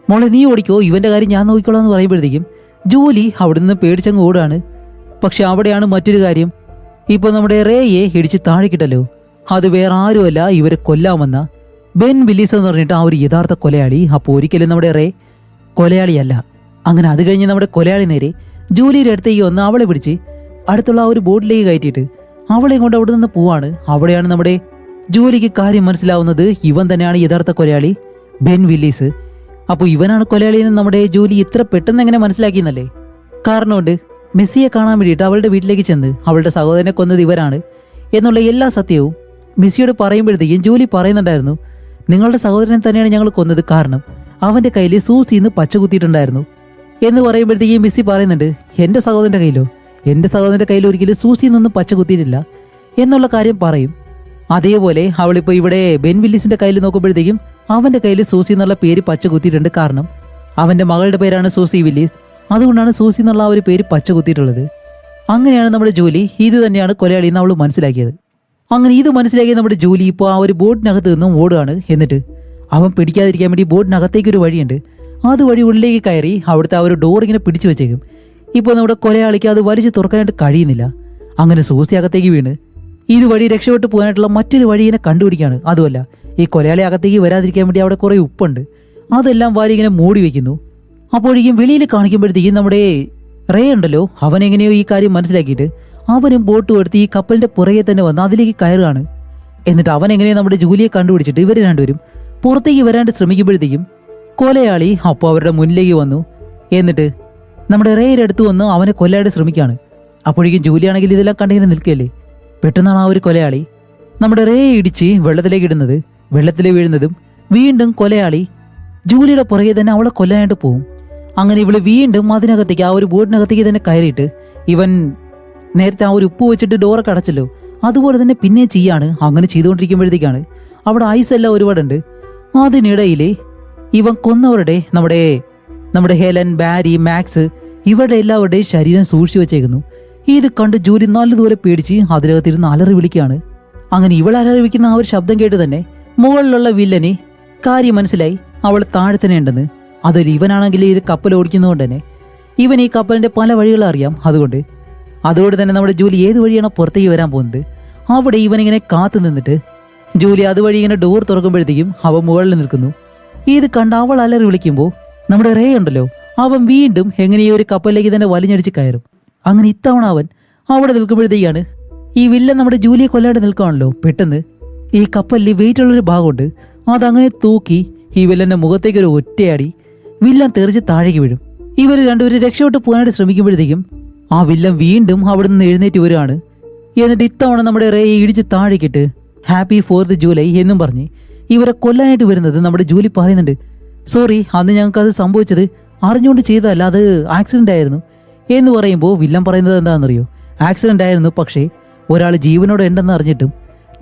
മോളെ നീ ഓടിക്കോ, ഇവൻ്റെ കാര്യം ഞാൻ നോക്കിക്കോളാം എന്ന് പറയുമ്പോഴത്തേക്കും ജൂലി അവിടെ നിന്ന് പേടിച്ചങ്ങ് ഓടുകയാണ്. പക്ഷെ അവിടെയാണ് മറ്റൊരു കാര്യം. ഇപ്പോൾ നമ്മുടെ റേയെ ഇടിച്ച് താഴെക്കിട്ടല്ലോ, അത് വേറെ ആരുമല്ല ഇവരെ കൊല്ലാമെന്ന ബെൻ വില്ലീസ് എന്ന് പറഞ്ഞിട്ട് ആ ഒരു യഥാർത്ഥ കൊലയാളി അപ്പോൾ ഒരിക്കലും നമ്മുടെ റേ കൊലയാളിയല്ല. അങ്ങനെ അത് കഴിഞ്ഞ് നമ്മുടെ കൊലയാളി നേരെ ജൂലിയുടെ അടുത്തേക്ക് വന്ന് അവളെ പിടിച്ച് അടുത്തുള്ള ആ ഒരു ബോട്ടിലേക്ക് കയറ്റിയിട്ട് അവളെ കൊണ്ട് അവിടെ നിന്ന് പോവാണ്. അവിടെയാണ് നമ്മുടെ ജൂലിക്ക് കാര്യം മനസ്സിലാവുന്നത്, ഇവൻ തന്നെയാണ് യഥാർത്ഥ കൊലയാളി ബെൻ വില്ലീസ്. അപ്പോൾ ഇവനാണ് കൊലയാളിയെന്ന് നമ്മുടെ ജൂലി ഇത്ര പെട്ടെന്ന് എങ്ങനെ മനസ്സിലാക്കിയെന്നല്ലേ? കാരണമുണ്ട്. മെസ്സിയെ കാണാൻ വേണ്ടിയിട്ട് അവളുടെ വീട്ടിലേക്ക് ചെന്ന് അവളുടെ സഹോദരനെ കൊന്നത് ഇവരാണ് എന്നുള്ള എല്ലാ സത്യവും മെസ്സിയോട് പറയുമ്പോഴത്തേക്കും ജൂലി പറയുന്നുണ്ടായിരുന്നു, നിങ്ങളുടെ സഹോദരനെ തന്നെയാണ് ഞങ്ങൾ കൊന്നത്, കാരണം അവന്റെ കയ്യിൽ സൂസിന്ന് പച്ച കുത്തിയിട്ടുണ്ടായിരുന്നു എന്ന് പറയുമ്പോഴത്തേക്കും മെസ്സി പറയുന്നുണ്ട്, എന്റെ സഹോദരന്റെ കയ്യിലോ? എന്റെ സഹോദരന്റെ കയ്യിൽ ഒരിക്കലും സൂസിയിൽ നിന്നും പച്ച കുത്തിയിട്ടില്ല എന്നുള്ള കാര്യം പറയും. അതേപോലെ അവളിപ്പോൾ ഇവിടെ ബെൻ വില്ലീസിന്റെ കയ്യിൽ നോക്കുമ്പോഴത്തേക്കും അവന്റെ കയ്യിൽ സൂസി എന്നുള്ള പേര് പച്ച കുത്തിയിട്ടുണ്ട്, കാരണം അവന്റെ മകളുടെ പേരാണ് സൂസി വില്ലീസ്, അതുകൊണ്ടാണ് സൂസി എന്നുള്ള ആ ഒരു പേര് പച്ച കുത്തിയിട്ടുള്ളത്. അങ്ങനെയാണ് നമ്മുടെ ജൂലി ഇത് തന്നെയാണ് കൊലയാളി എന്ന് അവൾ മനസ്സിലാക്കിയത്. അങ്ങനെ ഇത് മനസ്സിലാക്കിയ നമ്മുടെ ജൂലി ഇപ്പോൾ ആ ഒരു ബോട്ടിനകത്ത് നിന്നും ഓടുകയാണ്. എന്നിട്ട് അവൻ പിടിക്കാതിരിക്കാൻ വേണ്ടി ബോട്ടിനകത്തേക്ക് ഒരു വഴിയുണ്ട്, അതുവഴി ഉള്ളിലേക്ക് കയറി അവിടുത്തെ ആ ഒരു ഡോർ ഇങ്ങനെ പിടിച്ചു വെച്ചേക്കും. ഇപ്പോൾ നമ്മുടെ കൊലയാളിക്ക് അത് വലിച്ചു തുറക്കാനായിട്ട് കഴിയുന്നില്ല. അങ്ങനെ സൂസി അകത്തേക്ക് വീണ് ഇതുവഴി രക്ഷപ്പെട്ടു പോകാനായിട്ടുള്ള മറ്റൊരു വഴി ഇങ്ങനെ കണ്ടുപിടിക്കുകയാണ്. അതുമല്ല, ഈ കൊലയാളി അകത്തേക്ക് വരാതിരിക്കാൻ വേണ്ടി അവിടെ കുറേ ഉപ്പുണ്ട്, അതെല്ലാം വാരി ഇങ്ങനെ മൂടി വെക്കുന്നു. അപ്പോഴേക്കും വെളിയിൽ കാണിക്കുമ്പോഴത്തേക്കും നമ്മുടെ റേ ഉണ്ടല്ലോ, അവനെങ്ങനെയോ ഈ കാര്യം മനസ്സിലാക്കിയിട്ട് അവനും ബോട്ടും എടുത്ത് ഈ കപ്പലിന്റെ പുറകെ തന്നെ വന്ന് അതിലേക്ക് കയറുകയാണ്. എന്നിട്ട് അവൻ എങ്ങനെയോ നമ്മുടെ ജൂലിയെ കണ്ടുപിടിച്ചിട്ട് ഇവർ രണ്ടുപേരും പുറത്തേക്ക് വരാണ്ട് ശ്രമിക്കുമ്പോഴത്തേക്കും കൊലയാളി അപ്പോൾ അവരുടെ മുന്നിലേക്ക് വന്നു. എന്നിട്ട് നമ്മുടെ റേയുടെ അടുത്ത് വന്ന് അവനെ കൊല്ലാനായിട്ട് ശ്രമിക്കുകയാണ്. അപ്പോഴേക്കും ജൂലിയാണെങ്കിൽ ഇതെല്ലാം കണ്ടിങ്ങനെ നിൽക്കുകയല്ലേ. പെട്ടെന്നാണ് ആ ഒരു കൊലയാളി നമ്മുടെ റേ ഇടിച്ച് വെള്ളത്തിലേക്ക് ഇടുന്നത്. വെള്ളത്തിൽ വീഴുന്നതും വീണ്ടും കൊലയാളി ജൂലിയുടെ പുറകെ തന്നെ അവളെ കൊല്ലാനായിട്ട് പോകും. അങ്ങനെ ഇവള് വീണ്ടും അതിനകത്തേക്ക് ആ ഒരു ബോട്ടിനകത്തേക്ക് തന്നെ കയറിയിട്ട് ഇവൻ നേരത്തെ ആ ഒരു ഉപ്പ് വെച്ചിട്ട് ഡോറൊക്കെ അടച്ചല്ലോ, അതുപോലെ തന്നെ പിന്നെ ചെയ്യാണ്. അങ്ങനെ ചെയ്തുകൊണ്ടിരിക്കുമ്പോഴത്തേക്കാണ് അവിടെ ഐസ് എല്ലാം ഒരുപാടുണ്ട്. അതിനിടയിൽ ഇവൻ കൊന്നവരുടെ നമ്മുടെ ഹെലൻ, ബാരി, മാക്സ് ഇവരുടെ എല്ലാവരുടെയും ശരീരം സൂക്ഷിച്ചു വെച്ചേക്കുന്നു. ഇത് കണ്ട് ജൂലി നല്ലതുപോലെ പേടിച്ച് അതിനകത്തിരുന്ന് അലറി വിളിക്കുകയാണ്. അങ്ങനെ ഇവൾ അലറി വിളിക്കുന്ന ആ ഒരു ശബ്ദം കേട്ട് തന്നെ മുകളിലുള്ള വില്ലന് കാര്യം മനസ്സിലായി, അവൾ താഴെ തന്നെ ഉണ്ടെന്ന്. അതൊരു ഇവനാണെങ്കിൽ ഈ കപ്പൽ ഓടിക്കുന്നതുകൊണ്ട് തന്നെ ഇവൻ ഈ കപ്പലിന്റെ പല വഴികളും അറിയാം. അതുകൊണ്ട് തന്നെ നമ്മുടെ ജൂലി ഏത് വഴിയാണോ പുറത്തേക്ക് വരാൻ പോകുന്നത് അവിടെ ഇവനിങ്ങനെ കാത്തു നിന്നിട്ട് ജൂലി അതുവഴി ഇങ്ങനെ ഡോർ തുറക്കുമ്പോഴത്തേക്കും അവൻ മുകളിൽ നിൽക്കുന്നു. ഇത് കണ്ട് അവൾ അലറി വിളിക്കുമ്പോൾ നമ്മുടെ റേ ഉണ്ടല്ലോ, അവൻ വീണ്ടും എങ്ങനെയോ ഒരു കപ്പലിലേക്ക് തന്നെ വലിഞ്ഞടിച്ച് കയറും. അങ്ങനെ ഇത്തവണ അവൻ അവിടെ നിൽക്കുമ്പോഴത്തേക്കാണ് ഈ വില്ലൻ നമ്മുടെ ജൂലിയെ കൊല്ലാണ്ട് നിൽക്കുകയാണല്ലോ. പെട്ടെന്ന് ഈ കപ്പലിൽ വെയിറ്റ് ഉള്ളൊരു ഭാഗമുണ്ട്, അതങ്ങനെ തൂക്കി ഈ വില്ലന്റെ മുഖത്തേക്ക് ഒരു ഒറ്റയാടി വില്ലൻ തെറിച്ച് താഴേക്ക് വീഴും. ഇവർ രണ്ടുപേരും രക്ഷപ്പെട്ട് പോകാനായിട്ട് ശ്രമിക്കുമ്പോഴത്തേക്കും ആ വില്ലൻ വീണ്ടും അവിടെ നിന്ന് എഴുന്നേറ്റ് വരികയാണ്. എന്നിട്ട് ഇത്തവണ നമ്മുടെ റേയെ ഇടിച്ച് താഴേക്കിട്ട് ഹാപ്പി 4th ജൂലൈ എന്നും പറഞ്ഞ് ഇവരെ കൊല്ലാനായിട്ട് വരുന്നത് നമ്മുടെ ജൂലി പറയുന്നുണ്ട്, സോറി, അന്ന് ഞങ്ങൾക്ക് അത് സംഭവിച്ചത് അറിഞ്ഞുകൊണ്ട് ചെയ്തതല്ല, അത് ആക്സിഡന്റ് ആയിരുന്നു എന്ന് പറയുമ്പോൾ വില്ലൻ പറയുന്നത് എന്താണെന്നറിയോ, ആക്സിഡന്റ് ആയിരുന്നു, പക്ഷേ ഒരാൾ ജീവനോടെ ഉണ്ടെന്ന് അറിഞ്ഞിട്ടും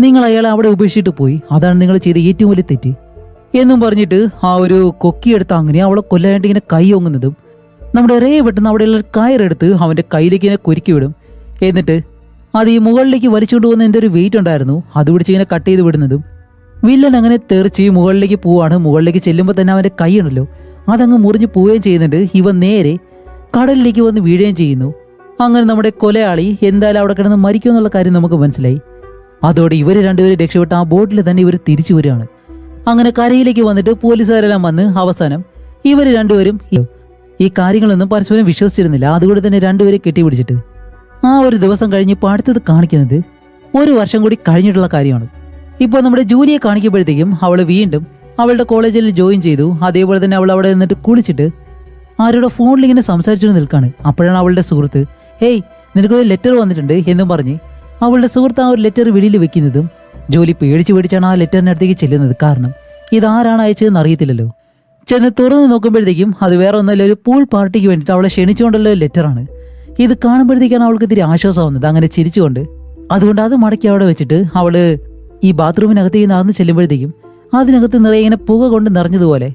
നിങ്ങൾ അയാളെ അവിടെ ഉപേക്ഷിച്ചിട്ട് പോയി, അതാണ് നിങ്ങൾ ചെയ്ത ഏറ്റവും വലിയ തെറ്റ് എന്നും പറഞ്ഞിട്ട് ആ ഒരു കൊക്കിയെടുത്ത് അങ്ങനെ അവളെ കൊല്ലാനായിട്ട് ഇങ്ങനെ കൈ ഒങ്ങുന്നതും നമ്മുടെ റേ പെട്ടെന്ന് അവിടെയുള്ള കയറെടുത്ത് അവന്റെ കയ്യിലേക്ക് ഇങ്ങനെ കുരുക്കി വിടും. എന്നിട്ട് അത് ഈ മുകളിലേക്ക് വലിച്ചുകൊണ്ട് പോകുന്ന എന്തൊരു വെയിറ്റ് ഉണ്ടായിരുന്നു, അത് പിടിച്ച് ഇങ്ങനെ കട്ട് ചെയ്ത് വിടുന്നതും വില്ലൻ അങ്ങനെ തെറിച്ച് മുകളിലേക്ക് പോവാണ്. മുകളിലേക്ക് ചെല്ലുമ്പോൾ തന്നെ അവന്റെ കൈ ഉണ്ടല്ലോ അതങ്ങ് മുറിഞ്ഞു പോവുകയും ചെയ്യുന്നുണ്ട്. ഇവൻ നേരെ കടലിലേക്ക് വന്ന് വീഴുകയും ചെയ്യുന്നു. അങ്ങനെ നമ്മുടെ കൊലയാളി എന്തായാലും അവിടെ കിടന്ന് മരിക്കും എന്നുള്ള കാര്യം നമുക്ക് മനസ്സിലായി. അതോടെ ഇവർ രണ്ടുപേരും രക്ഷപ്പെട്ട് ആ ബോട്ടിൽ തന്നെ ഇവർ തിരിച്ചു വരികയാണ്. അങ്ങനെ കരയിലേക്ക് വന്നിട്ട് പോലീസുകാരെല്ലാം വന്ന് അവസാനം ഇവർ രണ്ടുപേരും ഈ കാര്യങ്ങളൊന്നും പരസ്പരം വിശ്വസിച്ചിരുന്നില്ല. അതുകൊണ്ട് തന്നെ രണ്ടുപേരെ കെട്ടിപ്പിടിച്ചിട്ട് ആ ഒരു ദിവസം കഴിഞ്ഞ് ഇപ്പോൾ അടുത്തത് കാണിക്കുന്നത് 1 വർഷം കൂടി കഴിഞ്ഞിട്ടുള്ള കാര്യമാണ്. ഇപ്പോൾ നമ്മുടെ ജൂലിയെ കാണിക്കുമ്പോഴത്തേക്കും അവൾ വീണ്ടും അവളുടെ കോളേജിൽ ജോയിൻ ചെയ്തു. അതേപോലെ തന്നെ അവൾ അവിടെ നിന്നിട്ട് കുളിച്ചിട്ട് ആരുടെ ഫോണിൽ ഇങ്ങനെ സംസാരിച്ചുകൊണ്ട് നിൽക്കുകയാണ്. അപ്പോഴാണ് അവളുടെ സുഹൃത്ത്, ഹേയ് നിനക്കൊരു ലെറ്റർ വന്നിട്ടുണ്ട് എന്നും പറഞ്ഞ് അവളുടെ സുഹൃത്ത് ആ ഒരു ലെറ്റർ വെളിയിൽ വെക്കുന്നതും ജോലി പേടിച്ചാണ് ആ ലെറ്ററിനടുത്തേക്ക് ചെല്ലുന്നത്. കാരണം ഇതാരാണ് അയച്ചതെന്ന് അറിയത്തില്ലല്ലോ. ചെന്ന് തുറന്ന് നോക്കുമ്പോഴത്തേക്കും അത് വേറെ ഒന്നല്ല, ഒരു പൂൾ പാർട്ടിക്ക് വേണ്ടിയിട്ട് അവളെ ക്ഷണിച്ചുകൊണ്ടുള്ള ഒരു ലെറ്ററാണ്. ഇത് കാണുമ്പോഴത്തേക്കാണ് അവൾക്ക് ഇത്തിരി ആശ്വാസമാവുന്നത്. അങ്ങനെ ചിരിച്ചുകൊണ്ട് അതുകൊണ്ട് അത് മടക്കി അവിടെ വെച്ചിട്ട് അവള് ഈ ബാത്റൂമിനകത്തേക്ക് നടന്ന് ചെല്ലുമ്പോഴത്തേക്കും അതിനകത്ത് നിറയെ ഇങ്ങനെ പുക കൊണ്ട് നിറഞ്ഞതുപോലെ,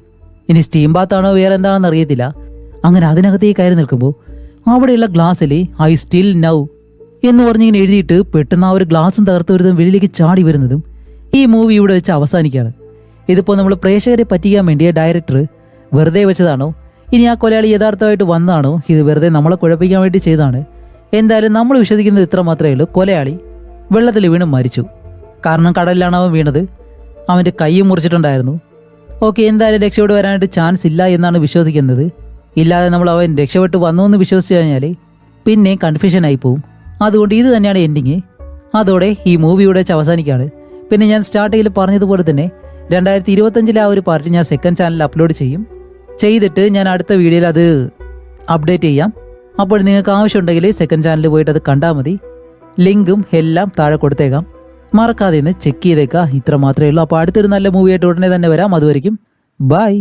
ഇനി സ്റ്റീം ബാത്താണോ വേറെ എന്താണെന്ന് അറിയത്തില്ല. അങ്ങനെ അതിനകത്തേക്ക് കയറി നിൽക്കുമ്പോൾ അവിടെയുള്ള ഗ്ലാസ്സിൽ ഐ സ്റ്റിൽ നൗ എന്ന് പറഞ്ഞിങ്ങനെ എഴുതിയിട്ട് പെട്ടെന്ന് ആ ഒരു ഗ്ലാസും തകർത്ത് വരുന്നതും വെളിയിലേക്ക് ചാടി വരുന്നതും ഈ മൂവി ഇവിടെ വെച്ച് അവസാനിക്കുകയാണ്. ഇതിപ്പോൾ നമ്മൾ പ്രേക്ഷകരെ പറ്റിക്കാൻ വേണ്ടിയ ഡയറക്ടർ വെറുതെ വെച്ചതാണോ, ഇനി ആ കൊലയാളി യഥാർത്ഥമായിട്ട് വന്നതാണോ, ഇത് വെറുതെ നമ്മളെ കുഴപ്പിക്കാൻ വേണ്ടി ചെയ്തതാണ്? എന്തായാലും നമ്മൾ വിശ്വസിക്കുന്നത് ഇത്ര മാത്രമേ ഉള്ളൂ, കൊലയാളി വെള്ളത്തിൽ വീണ് മരിച്ചു. കാരണം കടലിലാണ് അവൻ വീണത്. അവൻ്റെ കൈയും മുറിച്ചിട്ടുണ്ടായിരുന്നു. ഓക്കെ, എന്തായാലും രക്ഷപ്പെട്ട് വരാനായിട്ട് ചാൻസ് ഇല്ല എന്നാണ് വിശ്വസിക്കുന്നത്. ഇല്ലാതെ നമ്മൾ അവൻ രക്ഷപ്പെട്ട് വന്നു എന്ന് വിശ്വസിച്ച് കഴിഞ്ഞാൽ പിന്നെ കൺഫ്യൂഷൻ ആയി പോവും. അതുകൊണ്ട് ഇത് തന്നെയാണ് എൻഡിങ്. അതോടെ ഈ മൂവി ഇവിടെ വെച്ച് അവസാനിക്കുകയാണ്. പിന്നെ ഞാൻ സ്റ്റാർട്ടിങ്ങിൽ പറഞ്ഞതുപോലെ തന്നെ 2025 ആ ഒരു പാർട്ടി ഞാൻ സെക്കൻഡ് ചാനലിൽ അപ്ലോഡ് ചെയ്തിട്ട് ഞാൻ അടുത്ത വീഡിയോയിൽ അത് അപ്ഡേറ്റ് ചെയ്യാം. അപ്പോൾ നിങ്ങൾക്ക് ആവശ്യമുണ്ടെങ്കിൽ സെക്കൻഡ് ചാനലിൽ പോയിട്ട് അത് കണ്ടാൽ മതി. ലിങ്കും എല്ലാം താഴെ കൊടുത്തേക്കാം. മറക്കാതെ ഒന്ന് ചെക്ക് ചെയ്തേക്കാം. ഇത്ര മാത്രമേ ഉള്ളൂ. അപ്പോൾ അടുത്തൊരു നല്ല മൂവിയായിട്ട് ഉടനെ തന്നെ വരാം. അതുവരെയും ബൈ.